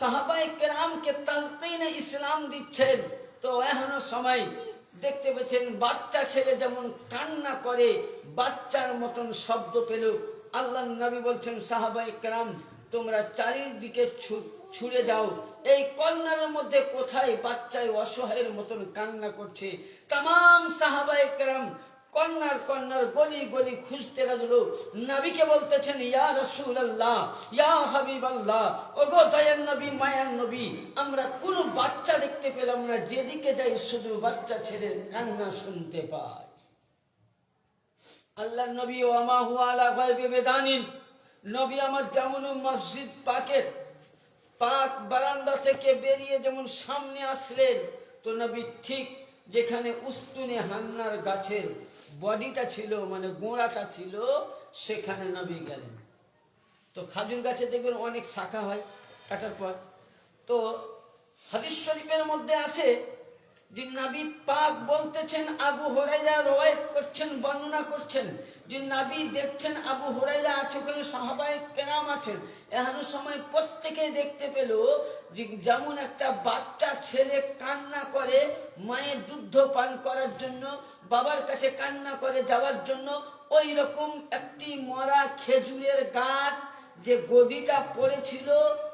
সাহাবায়ে কেরামকে তালকিনে ইসলাম দিচ্ছেন। তো এহেন সময় দেখতে পেয়েছেন বাচ্চা ছেলে যেমন কান্না করে, বাচ্চার মতন শব্দ পেল। আল্লাহ নবী বলছেন, সাহাবায়ে কেরাম তোমরা চারিদিকে ছুড়ে যাও, এই কর্নারের মধ্যে কোথায় বাচ্চায় অসহায়ের মতন কান্না করছে। তামাম সাহাবায়ে কেরাম কর্নার কর্নার গলি গলি খুঁজতে লাগলো। নবীকে বলতেছেন, ইয়া রাসূলুল্লাহ, ইয়া হাবিবাল্লাহ, ওগো দয়ার নবী, মায়ার নবী, আমরা কোনো বাচ্চা দেখতে পেলাম না, যেদিকে যাই শুধু বাচ্চা ছেলের কান্না শুনতে পাই। আল্লাহ নবী ওয়া হুয়া আলা গায়বি বিদানিন, নবী আমার যেমন মসজিদ পাকের পাক বারান্দা থেকে বেরিয়ে যেমন সামনে আসলেন, তো নবী ঠিক যেখানে উস্তুনে হান্নার গাছের বডিটা ছিল, মানে গোড়াটা ছিল, সেখানে নবী গেলেন। তো খাজুর গাছে দেখবেন অনেক শাখা হয় কাটার পর। তো হাদিস শরীফের মধ্যে আছে যে নবী পাক বলতেছেন, আবু হুরায়রা রওয়ায়াত করছেন, বর্ণনা করছেন যে নবী দেখছেন আবু হুরায়রা আছে, ওখানে সাহাবায়ে কেরাম আছেন। এমন সময় প্রত্যেকে দেখতে পেল যে যেমন একটা বাচ্চা ছেলে কান্না করে মায়ের দুধ পান করার জন্য, বাবার কাছে কান্না করে যাওয়ার জন্য, ওই রকম একটি মরা খেজুরের গাছ যে গদিটা পড়েছিল,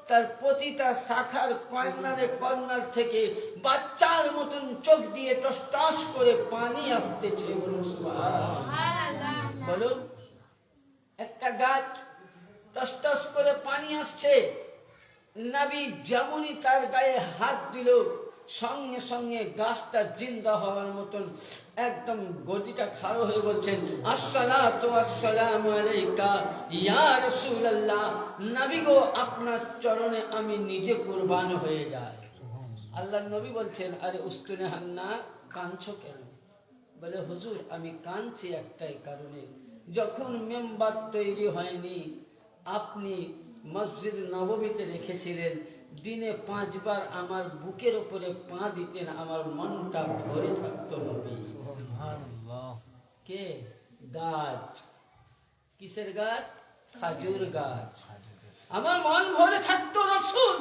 তার প্রতিটা শাখার কর্নারে কর্নার থেকে বাচ্চার মতন চোখ দিয়ে টস টস করে পানি আসতেছে। বলুন, একটা গাছ টস টস করে পানি আসছে, নবী যেমনই তার গায়ে হাত দিল, সঙ্গে সঙ্গে গাছটা জিন্দা হওয়ার মতন একদম গদিটা খাড়ো হয়ে বলছেন, আসসালাতু ওয়াসসালামু আলাইকা ইয়া রাসূলুল্লাহ, নবী গো, আপনার চরণে আমি নিজে কুরবান হয়ে যাই। আল্লাহর নবী বলছেন, আরে উস্তুনে হান্না, কাঁদছো কেন? বলে, হুজুর আমি কাঁদছি একটাই কারণে, যখন মেম্বার তৈরি হয়নি আপনি মসজিদ নববীতে রেখেছিলেন, দিনে 5 বার আমার বুকের উপরে পা দিতেন, আমার মনটা ভরে থাকতো। নবী কে? গাছ। কিসের গাছ? খাজুর গাছ। আমার মন ভরে থাকতো রাসূল।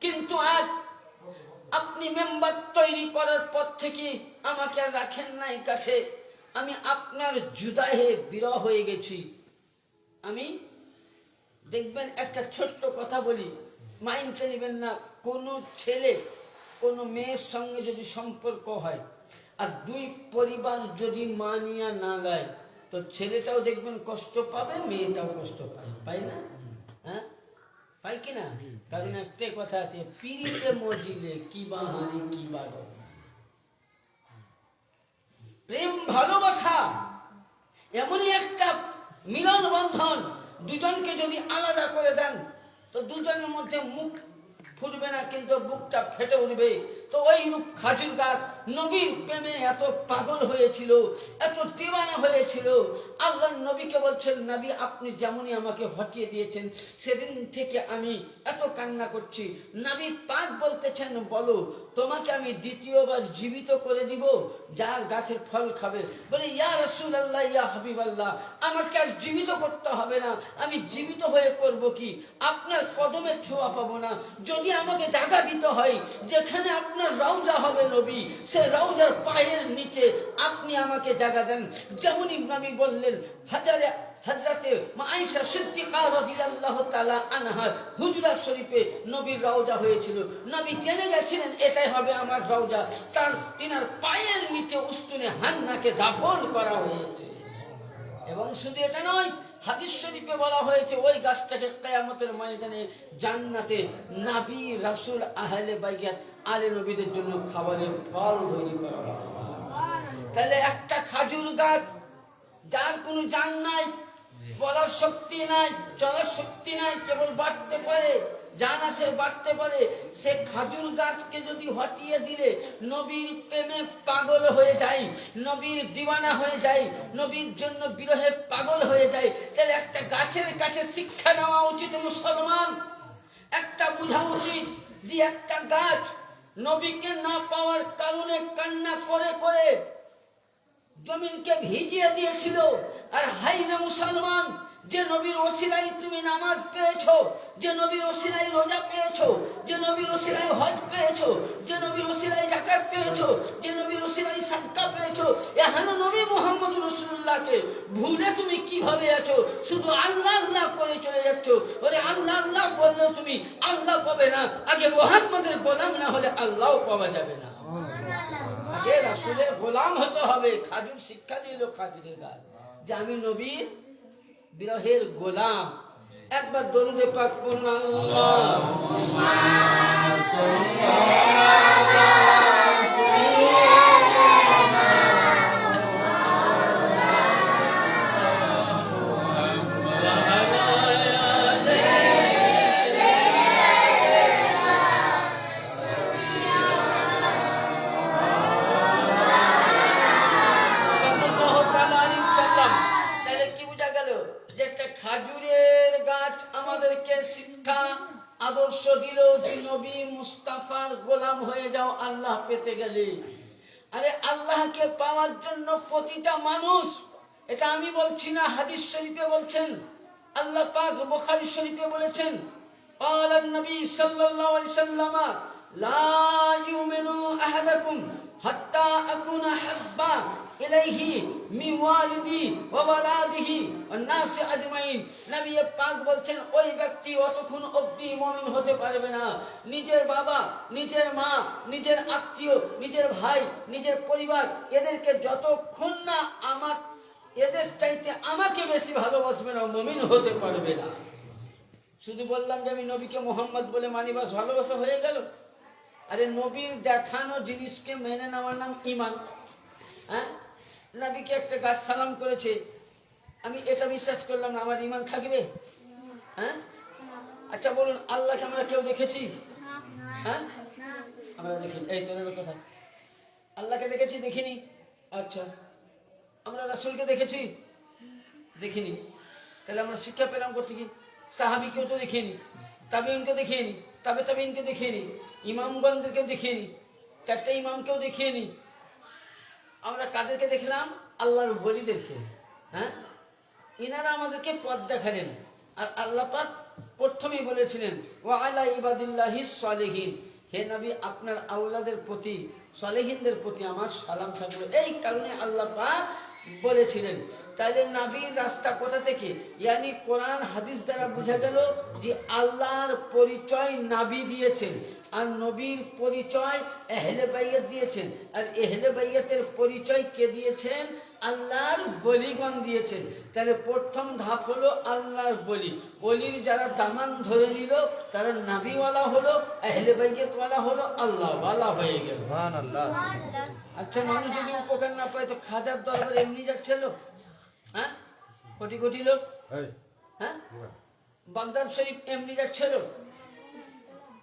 কিন্তু আজ আপনি মেম্বার তৈরি করার পর থেকে আমাকে আর রাখেন নাই কাছে, আমি আপনার জুদাহে বিরহ হয়ে গেছি। আমি দেখবেন একটা ছোট্ট কথা বলি, মাইন্ডটা নেবেন না, কোনো ছেলে কোনো মেয়ের সঙ্গে যদি সম্পর্ক হয় আর 2 পরিবার যদি মানিয়া না লয়, তো ছেলেটাও দেখবেন কষ্ট পাবে, মেয়েটাও কষ্ট পায়, পাই না? হ্যাঁ, পাই কিনা? কারণ একটাই কথা আছে, পিরিতে মজিলে কি বা হানি কি বা রব। প্রেম ভালোবাসা এমনই একটা মিলন বন্ধন, দুজনকে যদি আলাদা করে দেন তো দুজনের মধ্যে মুখ ফুটবে না, কিন্তু বুকটা ফেটে উঠবে। তো ওই রূপ খাজুর গাছ নবীর প্রেমে এত পাগল হয়েছিল, এত দিওয়ানা হয়েছিল। আল্লাহ নবীকে বলছেন, নবী আপনি যেমনই আমাকে হটিয়ে দিয়েছেন, সেদিন থেকে আমি এত কান্না করছি। নবী পাক বলতেছেন, বলো তোমাকে আমি দ্বিতীয়বার জীবিত করে দিব, যার গাছের ফল খাবে। বলে, ইয়া রাসূলুল্লাহ, ইয়া হাবিবাল্লাহ, আমাকে আর জীবিত করতে হবে না, আমি জীবিত হয়ে করব কি? আপনার কদমের ছোঁয়া পাবো না। যদি আমাকে জায়গা দিতে হয়, যেখানে আপনার রওজা হবে নবী, সে রওজার পায়ের নিচে আপনি আমাকে জায়গা দেন। যেমনই নবী বললেন, হযরতে আয়েশা সিদ্দিকা রাদিয়াল্লাহু তাআলা আনহা হুজরা শরীফে নবীর রওজা হয়েছিল। নবী জেনে গেছিলেন এটাই হবে আমার রওজা, তিনার পায়ের নিচে উস্তুনে হান্নাকে দাফন করা হয়েছে। এবং শুধু এটা নয়, হাদিস শরীফে বলা হয়েছে ওই গাছটাকে কিয়ামতের ময়দানে জান্নাতে নবী রাসূল আহলে বাইত আলে নবীদের জন্য খাবারের ফল তৈরি করা হবে। তাহলে একটা খাজুর গাছ যার কোনো জান নাই, বলার শক্তি নাই, চলার শক্তি নাই, কেবল বাড়তে পারে, জান আছে বাড়তে পারে, সে খাজুর গাছকে যদি হটিয়ে দিলে নবীর প্রেমে পাগল হয়ে যায়, নবীর দিওয়ানা হয়ে যায়, নবীর জন্য বিরহে পাগল হয়ে যায়, তাহলে একটা গাছের কাছে শিক্ষা নেওয়া উচিত মুসলমান। একটা বোঝা উচিত যে একটা গাছ নবীকে না পাওয়ার কারণে কান্না করে করে জমিনকে ভিজিয়ে দিয়েছিল। আর হাইরে মুসলমান, যে নবীর ওসিলায় তুমি নামাজ পেয়েছো, যে নবীর ওসিলায় রোজা পেয়েছো, যে নবীর ওসিলায় হজ পেয়েছো, যে নবীর ওসিলায় যাকাত পেয়েছো, যে নবীর ওসিলায় সাদকা পেয়েছো, এখানে নবী মুহাম্মদ রাসূলুল্লাহকে ভুলে তুমি কিভাবে আছো? শুধু আল্লাহ আল্লাহ করে চলে যাচ্ছ। ওরে আল্লাহ আল্লাহ বললেও তুমি আল্লাহ পাবে না, আগে মুহাম্মদের গোলাম না হলে আল্লাহও পাওয়া যাবে না। আগে রাসূলের গোলাম হতে হবে। খাজুর শিক্ষা দিল খাজুরের গাছ যে আমি নবীর বিরহের গোলাম। একবার দরুদে পাক পড়ুন আল্লাহুম্মা খাজুরের গাছ আমাদেরকে শিক্ষা আদর্শ দিল যে নবী মুস্তাফার গোলাম হয়ে যাও আল্লাহ পেতে গেলে। আরে আল্লাহকে পাওয়ার জন্য প্রতিটা মানুষ, এটা আমি বলছি না, হাদিস শরীফে বলছেন, আল্লাহ পাক বুখারী শরীফে বলেছেন, قال النبي صلى الله عليه وسلم لا يؤمن احدكم حتى اكون حبا إليه من والدي وولده والناس أجمعين। নবী পাক বলছেন ওই ব্যক্তি অতক্ষণ অবধি মুমিন হতে পারবে না নিজের বাবা, নিজের মা, নিজের আত্মীয়, নিজের ভাই, নিজের পরিবার এদেরকে যতক্ষণ না আমার এদের চাইতে আমাকে বেশি ভালোবাসবে না মুমিন হতে পারবে না। শুধু বললাম যে আমি নবীকে মোহাম্মদ বলে মানি বাস ভালোবাসা হয়ে গেল? আরে নবীর দেখানো জিনিসকে মেনে নেওয়ার নাম ঈমান। হ্যাঁ, নবীকে একটা গাছ সালাম করেছে, আমি এটা বিশ্বাস করলাম না, আমার ঈমান থাকবে? হ্যাঁ, আচ্ছা বলুন, আল্লাহকে আমরা কেউ দেখেছি? হ্যাঁ, আমরা দেখি, এই তোদের কথা, আল্লাহকে দেখেছি? দেখিনি। আচ্ছা, আমরা রাসূলকে দেখেছি? দেখিনি। তাহলে আমরা শিক্ষা পেলাম করতে কি? সাহাবীকেও তো দেখিনি, তাবিঈনকে দেখিনি, তাবিঈনকে দেখিনি, ইমামগণদেরকে দেখিনি, চারটে ইমামকেও দেখিনি। আমরা কাদেরকে দেখলাম? আল্লাহর ওলিদেরকে। হ্যাঁ, ইনারা আমাদেরকে পথ দেখালেন। আর আল্লাহ পাক প্রথমেই বলেছিলেন ওয়া আলা ইবাদিল্লাহিস সালিহিন, হে নবী আপনার আওলাদের প্রতি, সালেহিনদের প্রতি আমার সালাম থাকবে। এই কারণে আল্লাহ পাক বলেছিলেন। তাইলে নবীর রাস্তা কোথা থেকে? ইয়ানি কোরআন হাদিস দ্বারা বোঝা গেল যে আল্লাহর পরিচয় নবী দিয়েছেন, আর নবীর পরিচয় আহলে বাইত দিয়েছেন, আর আহলে বাইতের পরিচয় কে দিয়েছেন? আল্লাহর ওলিগণ দিয়েছেন। তাহলে প্রথম ধাপ হলো আল্লাহর ওলি। ওলির যারা দামান ধরে নিল তারা নবীওয়ালা হলো, আহলে বাইতওয়ালা হলো, আল্লাহওয়ালা হয়ে গেল। সুবহানাল্লাহ। আচ্ছা, মানুষ যদি উপকার না পায় তো খাজার দরবারে এমনি যাচ্ছিল? হ্যাঁ, কোটি কোটি লোক। হ্যাঁ, বাগদাদ শরীফ এমনি যাচ্ছিল?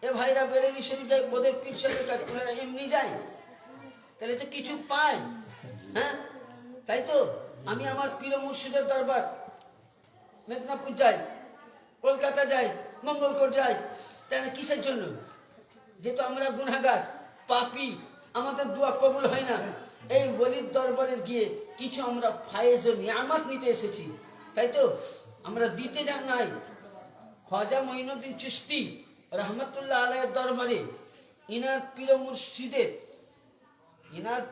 এ ভাইরা বেরেলি শরীফ যায়, ওদের পীর সাহেবের কাছে এমনি যায়? তাহলে তো কিছু পায়। হ্যাঁ, তাই তো আমি আমার পীর মুর্শিদের দরবার মেদিনীপুর যাই, কলকাতা যাই, মঙ্গলকোট যাই, তাহলে কিসের জন্য? যেহেতু আমরা গুনাহগার, পাপী, আমাদের দোয়া কবুল হয় না, এই ওলির দরবারে গিয়ে কিছু আমরা ফায়েজ ও নিয়ামত নিতে এসেছি, তাই তো? আমরা দিতে যা নাই। খাজা মঈনুদ্দিন চিশতি রহমতুল্লাহ আলাইহির দরবারে ইনার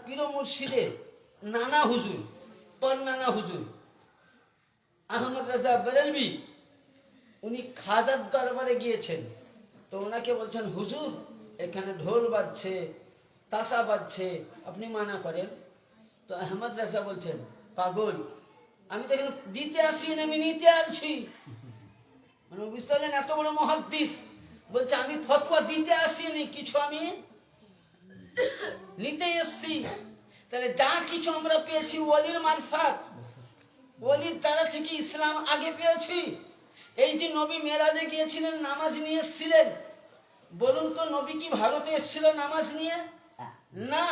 পীর মুর্শিদের নানা হুজুর, পর নানা হুজুর আহমদ রাজা বেরেলভি, উনি খাজার দরবারে গিয়েছেন। তো ওনাকে বলছেন হুজুর এখানে ঢোল বাজছে, তাসা বাজছে, আপনি মানা করেন? তো আহমদ রাজা বলছেন পাগল, আমি তো এখানে দিতে আসি না, আমি নিতে আসছি। মানে বুঝতে পারলেন? এত বড় মুহাদ্দিস বলছে আমি ফতোয়া দিতে আসিনি, কিছু আমি নিতে এসছি। তাহলে যা কিছু আমরা পেয়েছি ওলির মারফত, ওলির দ্বারা থেকে ইসলাম আগে পেয়েছি। এই যে নবী মেরাজে গিয়েছিলেন, নামাজ নিয়ে এসেছিলেন, বলুন তো নবী কি ভারতে এসেছিল নামাজ নিয়ে? না,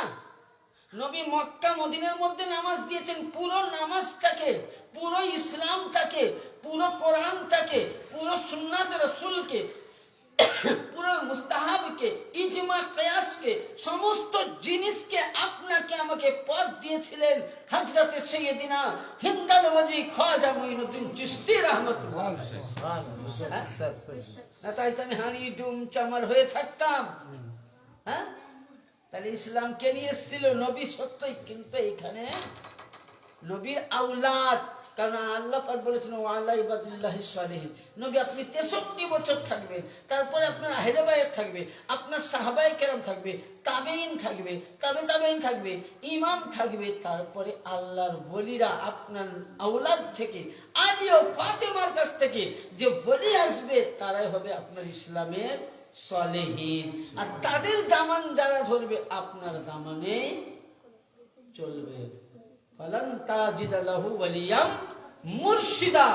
নবী মক্কা মদিনার মধ্যে নামাজ দিয়েছেন। পুরো নামাজটাকে, পুরো ইসলামটাকে, পুরো কোরআনটাকে, পুরো সুন্নাত রাসূলকে, পুরো মুস্তাহাবকে, ইজমা কিয়াসকে, সমস্ত জিনিসকে আপনাকে আমাকে পথ দিয়েছিলেন হযরতে সাইয়্যিদিনা হিন্দাল ওয়াজি খাজা মঈনুদ্দিন চিশতি রাহমাতুল্লাহ আলাইহি। না তাই তো আমি হাঁড়ি ডুম চামার হয়ে থাকতাম। হ্যাঁ, তাহলে ইসলাম কে নিয়ে এসেছিল? নবী সত্যই, কিন্তু এখানে নবীর আওলাদ, কারণ আল্লাহ পাক বলেছেন ওয়ালা ইবাদুল্লাহিস সালিহিন, নবী আপনি 63 বছর থাকবেন, তারপরে আপনার আহলে বায়াত থাকবে, আপনার সাহাবায়ে কেরাম থাকবে, তাবেঈন থাকবে, তাবেঈন থাকবে, ইমাম থাকবে, তারপরে আল্লাহর ওলিরা আপনার আওলাদ থেকে আলী ও ফাতেমার কাছ থেকে যে ওলি আসবে তারাই হবে আপনার ইসলামের সালেহীন। আর তাদের দামান যারা ধরবে আপনার দামানে চলবে। ফালান তাজিদা লাহু ওয়ালিয়াম মুরশিদা,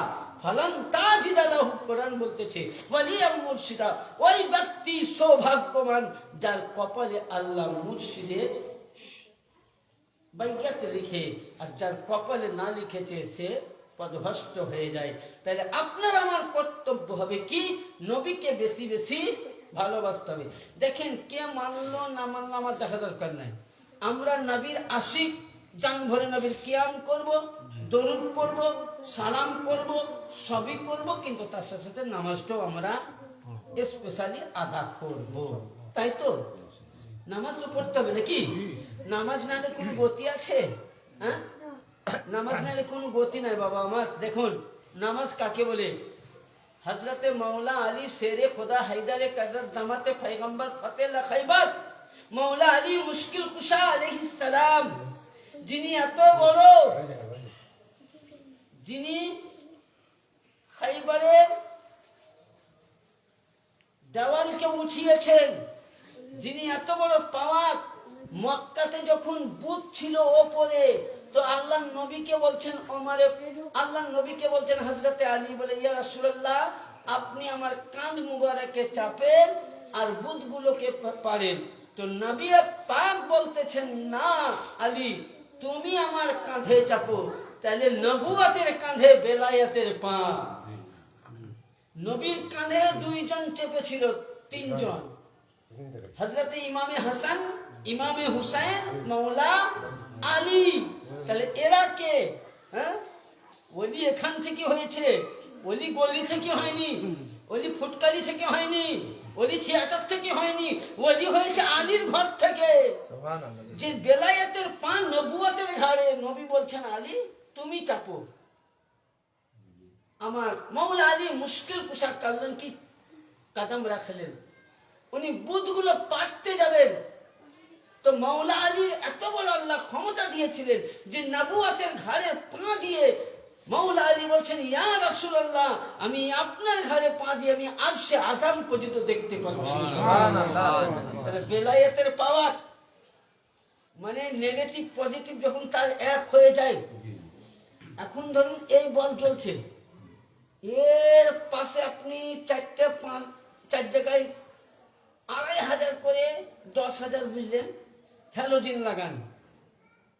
ফালান তাজিদা লাহু, কোরআন বলতেছে ওয়ালিয়াম মুরশিদা, ওই ব্যক্তি সৌভাগ্যবান যার কপালে আল্লাহ মুর্শিদের বাইয়াতে লিখে, আর যার কপালে না লিখেছে সে পদভ্রষ্ট হয়ে যায়। তাহলে আপনার আমার কর্তব্য হবে কি, নবীকে বেশি বেশি ভালোবাসতে হবে। দেখেন কে মানলো না মানলো আমার দেখা দরকার নাই, আমরা নবীর আশিক, জান ভরে নবীর কিয়াম করব, দরুদ পড়ব, সালাম করব, সবই করব, কিন্তু তার সাথে সাথে নামাজটাও আমরা স্পেশালি আদা করব। তাই তো নামাজ তো পড়তে হবে নাকি? নামাজ না হলে কোনো গতি আছে? হ্যাঁ, নামাজ না হলে কোনো গতি নাই বাবা আমার। দেখুন নামাজ কাকে বলে? হযরতে মৌলা আলী শেরে খোদা হায়দারে কররত দামাতে পয়গম্বর ফতেহ খাইবার মৌলা আলী মুশকিল কুশা আলাইহিস সালাম, যিনি এত বড়, যিনি খাইবারের দেওয়ালকে উঠিয়েছেন, যিনি এত বড় পাওয়ার, মক্কাতে যখন বুত ছিল ওপরে, তো আল্লাহ নবীকে বলছেন ওমরে, আল্লাহ নবীকে বলছেন হযরতে আলী বলে ইয়া রাসূলুল্লাহ আপনি আমার কাঁধ মুবারকে চাপেন আর বুতগুলোকে পারেন। তো নবী পাক বলতেছেন না আলী তুমি আমার কাঁধে চাপো, তাহলে নবুয়তের কাঁধে বেলায়েতের পা। নবীর কাঁধে দুইজন চেপেছিল, তিনজন, হযরতে ইমামে হাসান, ইমামে হুসাইন, মৌলা আলী। তাহলে এরা কে? হ্যাঁ, ওলি এখান থেকে হয়েছে, ওলি গলি থেকে হয়নি, ওলি ফুটকালি থেকে হয়নি, ওলি থিয়েটার থেকে হয়নি, ওলি হয়েছে আলীর ঘর থেকে। যে বেলায়েতের পা নবুয়তের ঘাড়ে, নবী বলছেন আলী তুমি চাপো। আমার মৌলা আলী মুশকিল কুশা করলেন কি, কদম রাখলেন, উনি বুতগুলো পাটতে যাবেন। তো মৌলা আলীর এত বড় আল্লাহ ক্ষমতা দিয়েছিলেন যে নবুয়তের ঘাড়ে পা দিয়ে মৌলা আলী বলছেন ইয়া রাসূলুল্লাহ আমি আপনার ঘাড়ে পা দিয়ে আমি আরশে আযম পর্যন্ত দেখতে পাচ্ছি। সুবহানাল্লাহ। বেলায়েতের পাওয়ার মানে নেগেটিভ পজিটিভ যখন তার এক হয়ে যায়। এখন ধরুন এই বল চলছে, এর পাশে আপনি চার জায়গায় 2500 করে 10,000 বুঝলেন হ্যালোজিন লাগান,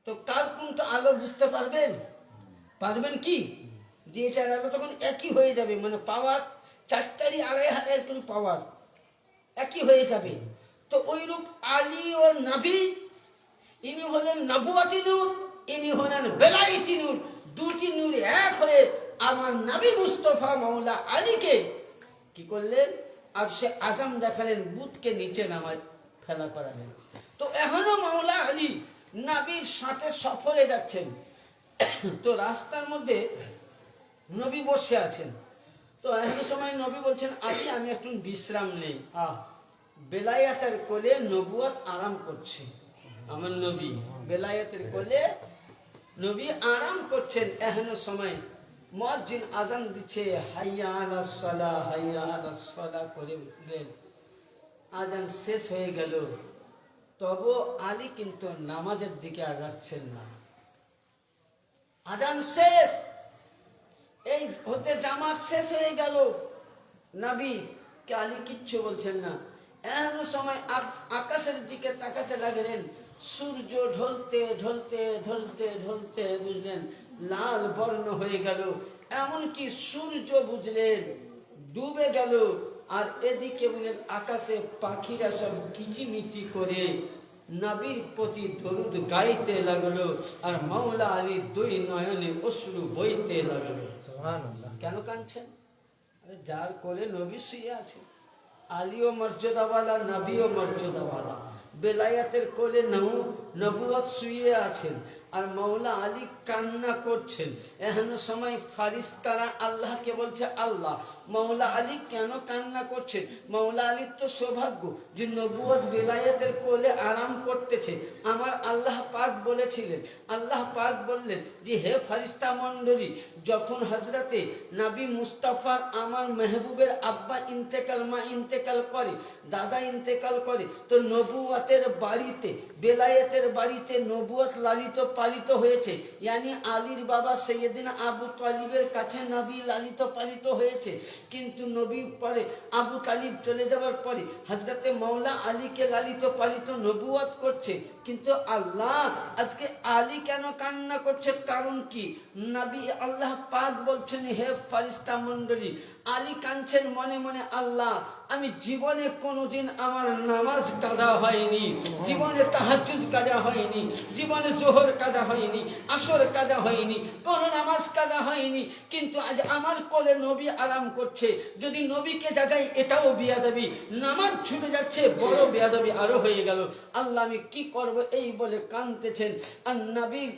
তো কার কোনটা আলো বুঝতে পারবেন? পারবেন কি? যে এটার আলো তখন একই হয়ে যাবে, মানে পাওয়ার চারটারই 2500 করে পাওয়ার একই হয়ে যাবে। তো ওইরূপ আলী ও নবী, ইনি হলেন নবুয়তি নূর, ইনি হলেন বেলায়েতি নূর, দুটি নূর এক হয়ে আমার নবী মুস্তাফা মৌলা আলীকে কি করলেন? আরশে আযম দেখালেন, বুতকে নিচে নামায় ফেলা করালেন। তো এখনো মৌলা আলী নবীর সাথে সফরে যাচ্ছেন, তো রাস্তার মধ্যে নবী বসে আছেন। তো এমন সময় নবী বলছেন আলী আমি একটু বিশ্রাম নেই। বেলায়েতের কোলে নবুয়ত আরাম করছে, আমার নবী বেলায়েতের কোলে নবী আরাম করছেন। এমন সময় মুয়াজ্জিন আজান দিচ্ছে হাইয়া আলাস সালাহ, হাইয়া আলাস সালাহ করে উঠলেন। আজান শেষ হয়ে গেল, তবু আলী কিন্তু নামাজের দিকে আগাচ্ছেন না। আজান শেষ, এই হতে জামাত শেষ হয়ে গেল, নবী কে আলী কিচ্ছু বলছেন না। এমন সময় আকাশের দিকে তাকাতে লাগলেন, সূর্য ঢলতে ঢলতে ঢলতে ঢলতে বুঝলেন লাল বর্ণ হয়ে গেল, এমনকি সূর্য বুঝলেন ডুবে গেল। আর এদিকে বুঝলেন আকাশে পাখিরা সব কিচিমিচি করে নবীর প্রতি দরুদ গাইতে লাগলো, আর মাওলা আলীর দুই নয়নে অশ্রু বইতে লাগলো। সুবহানাল্লাহ। কেন কাঁদছেন? আরে যার কোলে নবী শুয়ে আছে, আলীও মর্যাদাওয়ালা, নবীও মর্যাদাওয়ালা, বেলায়েতের কোলে নবুয়ত শুয়ে আছেন, আর মাওলা আলী কান্না করছেন। এখন সময় ফারিস্তারা আল্লাহকে বলছে, আল্লাহ মাওলা আলী কেন কান্না করছেন? মাওলা আলীর তো সৌভাগ্য যে নবুয়ত বেলায়েতের কোলে আরাম করতেছে। আমার আল্লাহ পাক বলেছিলেন, আল্লাহ পাক বললেন যে হে ফারিস্তা মণ্ডলী, যখন হজরতে নবী মুস্তাফার আমার মেহবুবের আব্বা ইন্তেকাল, মা ইন্তেকাল করে, দাদা ইন্তেকাল করে, তো নবুয়তের বাড়িতে, বেলায়েতের বাড়িতে নবুয়ত লালিত পালিত হয়েছে। ইয়ানি আলীর বাবা সৈয়দিনা আবু তালিবের কাছে নবী লালিত পালিত হয়েছে। কিন্তু নবীর পরে আবু তালিব চলে যাওয়ার পরে হযরতে মাওলা আলীকে লালিত পালিত নবুয়ত করছে। কিন্তু আল্লাহ আজকে আলী কেন কান্না করছে? কারণ কি? নবী আল্লাহ পাক বলছেন, হে ফারিস্তা মণ্ডলী, আলী কাঁদছেন মনে মনে, আল্লাহ আমি জীবনে কোনোদিন আমার নামাজ কাজা হয়নি, জীবনে তাহাজ্জুদ কাজা হয়নি, জীবনে জোহর কাজা হয়নি, আসর কাজা হয়নি, কোনো নামাজ কাজা হয়নি, কিন্তু আজ আমার কোলে নবী আরাম করছে। যদি নবীকে জাগাই এটাও বিয়াদবি, নামাজ ছুটে যাচ্ছে, বড় বিয়াদবি আরো হয়ে গেল। আল্লাহ আমি কি করব এই বলে কাঁদতেছেন। আর নবীর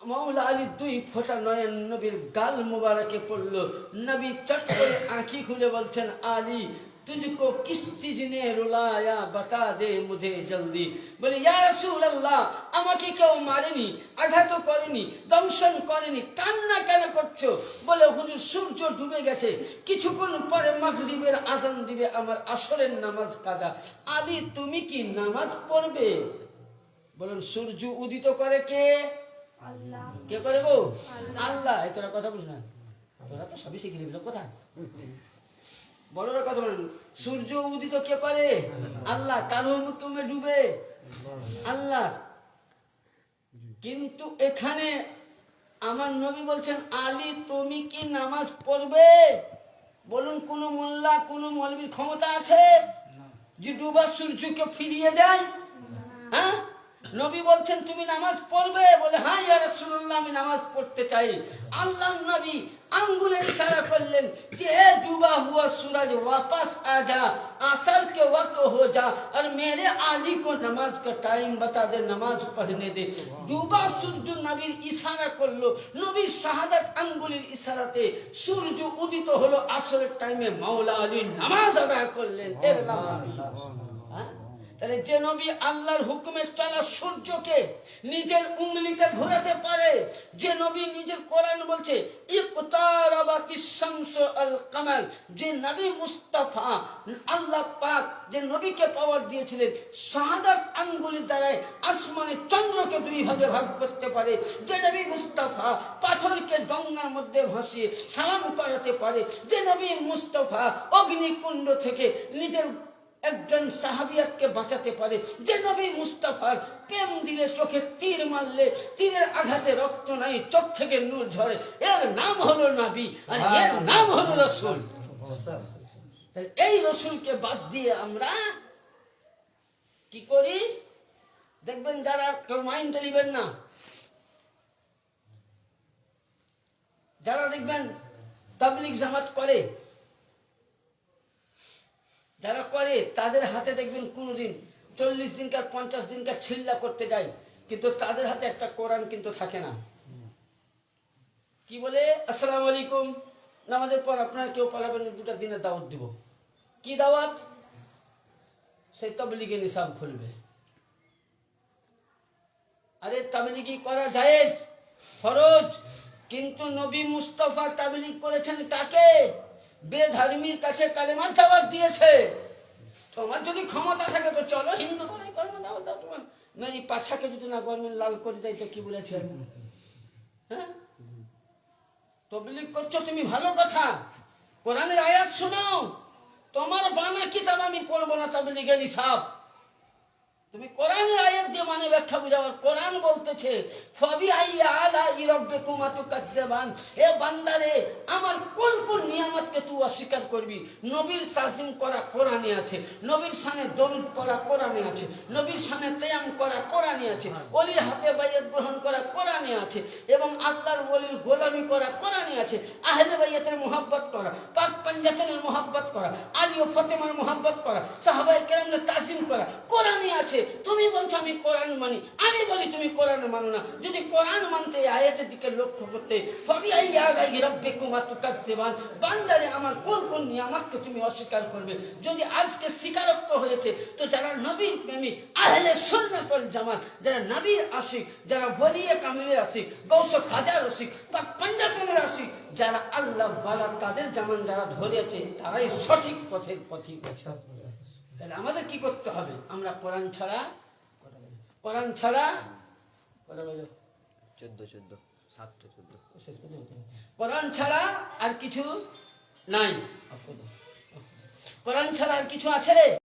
মাওলা আলী দুই ফোঁটা নয়ন নবীর গাল মুবারকে পড়লো। নবী চট করে আঁখি খুলে বলছেন, আলী तुझको किस चीज ने रुलाया बता दे मुझे जल्दी। বলে ইয়া রাসূলুল্লাহ, আমাকে কেউ মারেনি, আঘাত করেনি, দংশন করেনি, কান্না কেন করছো? বলে হুজুর সূর্য ডুবে গেছে, কিছুক্ষণ পরে মাগরিবের আযান দিবে, আমার আসরের নামাজ কাজা। আলী তুমি কি নামাজ পড়বে? বলেন সূর্য উদিত করে কে? আল্লাহ। কে করে গো? আল্লাহ। এই তোরা কথা বুঝ না, তোরা তো সবই শিখে নিবি কথা, বড়রা কথা বলেন। সূর্য উদিত কে করে? আল্লাহ। কার হুকুমে ডুবে? আল্লাহ। কিন্তু এখানে আমার নবী বলছেন, আলী তুমি কি নামাজ পড়বে? বলুন কোন মোল্লা কোন মৌলবীর ক্ষমতা আছে যে ডুবা সূর্যকে ফিরিয়ে দেয়? হ্যাঁ, নবী বলছেন তুমি নামাজ পড়বে? বলে হ্যাঁ ইয়া রাসূলুল্লাহ আমি নামাজ পড়তে চাই। আল্লাহর নবী আঙ্গুলের ইশারা করলেন যে এ ডুবা হুয়া सूरज वापस आ जा, असर के वक्त हो जा और मेरे आली को नमाज का टाइम बता दे, नमाज पढ़ने दे। ডুবা সূর্য নবীর ইশারা করলো, নবীর শাহাদাত আঙ্গুলের ইশারাতে সূর্য উদিত হলো, আসরের টাইমে মাওলা আলী নামাজ আদায় করলেন। এর নাম নবী। হ্যাঁ, তাহলে যে নবী আল্লাহর হুকুমে চলা সূর্যকে নিজের উঙ্গলিতে ঘোরাতে পারে, যে নবী নিজের কোরআন বলছে ইকতারাবাতিস শামসু আল কামার, যে নবী মুস্তাফা আল্লাহ পাক যে নবীকে পাওয়ার দিয়েছিলেন শাহাদাত আঙ্গুলের দ্বারাই আসমানের চন্দ্রকে দুই ভাগে ভাগ করতে পারে, যে নবী মুস্তাফা পাথরকে গঙ্গার মধ্যে ভাসিয়ে সালাম করাতে পারে, যে নবী মুস্তাফা অগ্নিকুণ্ড থেকে নিজের একজন সাহাবিয়াতকে বাঁচাতে পারে, যে নবী মুস্তাফার প্রেম দিলে চোখে তীর মারলে তীরের আঘাতে রক্ত নাই, চোখ থেকে নূর ঝরে, এর নাম হলো নবী আর এর নাম হলো রাসূল। এই রাসূলকে বাদ দিয়ে আমরা কি করি? দেখবেন যারা কেউ মাইন্ডে নেবেন না, যারা দেখবেন তাবলীগ জামাত করে, যারা করে তাদের হাতে দেখবেন কোনোদিন 40 দিনকার 50 দিনকার ছিল্লা করতে যায়, কিন্তু তাদের হাতে একটা কোরআন কিন্তু থাকে না। কি বলে? আসসালামু আলাইকুম, নামাজের পর আপনারা কেউ পালাবেন, দুটা দিনের দাওয়াত দিব। কি দাওয়াত? সেই তাবলীগের নিসাব খুলবে। আরে তাবলীগি করা জায়েজ, ফরজ, কিন্তু নবী মুস্তাফা তাবলীগ করেছেন কাকে? বেধর্মীর কাছে কালেমার দাওয়াত দিয়েছে। তোমার যদি ক্ষমতা থাকে তো চলো হিন্দু বলে কর্ম দাও দাও, তোমার মেরি পাছাকে যদি না গরমের লাল করে দেয় তো কি বলেছে? হ্যাঁ, তাবলীগ করছো তুমি, ভালো কথা, কোরআনের আয়াত শোনাও। তোমার বানা কিতাব আমি পড়বো না তাবলীগের হিসাব। তুমি কোরআনের আয়াত দিয়ে মানে ব্যাখ্যা বুঝাও। কোরআন বলতেছে ফাবি আইয়া আলা রাব্বিকুমা তুকাজ্জাবান, হে বান্দারে আমার কোন কোন নিয়ামতকে তুই অস্বীকার করবি? নবীর তাজিম করা কোরআনে আছে, নবীর শানে দরুদ পড়া কোরআনে আছে, নবীর শানে কিয়াম করা কোরআনে আছে, ওলির হাতে বাইয়াত গ্রহণ করা কোরআনে কোরআনে আছে, এবং আল্লাহর ওলির গোলামি করা কোরআনে আছে, আহলে বাইতের মোহাব্বত করা, পাক পাঞ্জাতনের মোহাব্বত করা, আলী ও ফাতেমার মোহাব্বত করা, সাহাবায়ে কেরামদের তাজিম করা কোরআনে আছে। তুমি বলছো আমি কোরআন মানি, আমি বলি তুমি কোরআন মানো না। যদি কোরআন মানতে এই আয়াতের দিকে লক্ষ্য করতে, ফাবিআই আলাইহি রাব্বিকুমা তুকাজ্জিবান, বান্দারে আমার কোন কোন নিয়ামতকে তুমি অস্বীকার করবে? যদি আজকে স্বীকারোক্ত হয়েছে, তো যারা নবীর প্রেমিক, আহলে সুন্নাত ওয়াল জামাত, যারা নবীর আশিক, যারা ওলিয়ে কামিলের আশিক, গৌসে খাজার আশিক, পাক পাঞ্জাতনের আশিক, যারা আল্লাহ ওয়ালা, তাদের জামান যারা ধরেছে, তারাই সঠিক পথের পথিক। তাহলে আমাদের কি করতে হবে? আমরা কোরআন ছাড়া, কোরআন ছাড়া, কোরআন ছাড়া আর কিছু নাই। কোরআন ছাড়া আর কিছু আছে?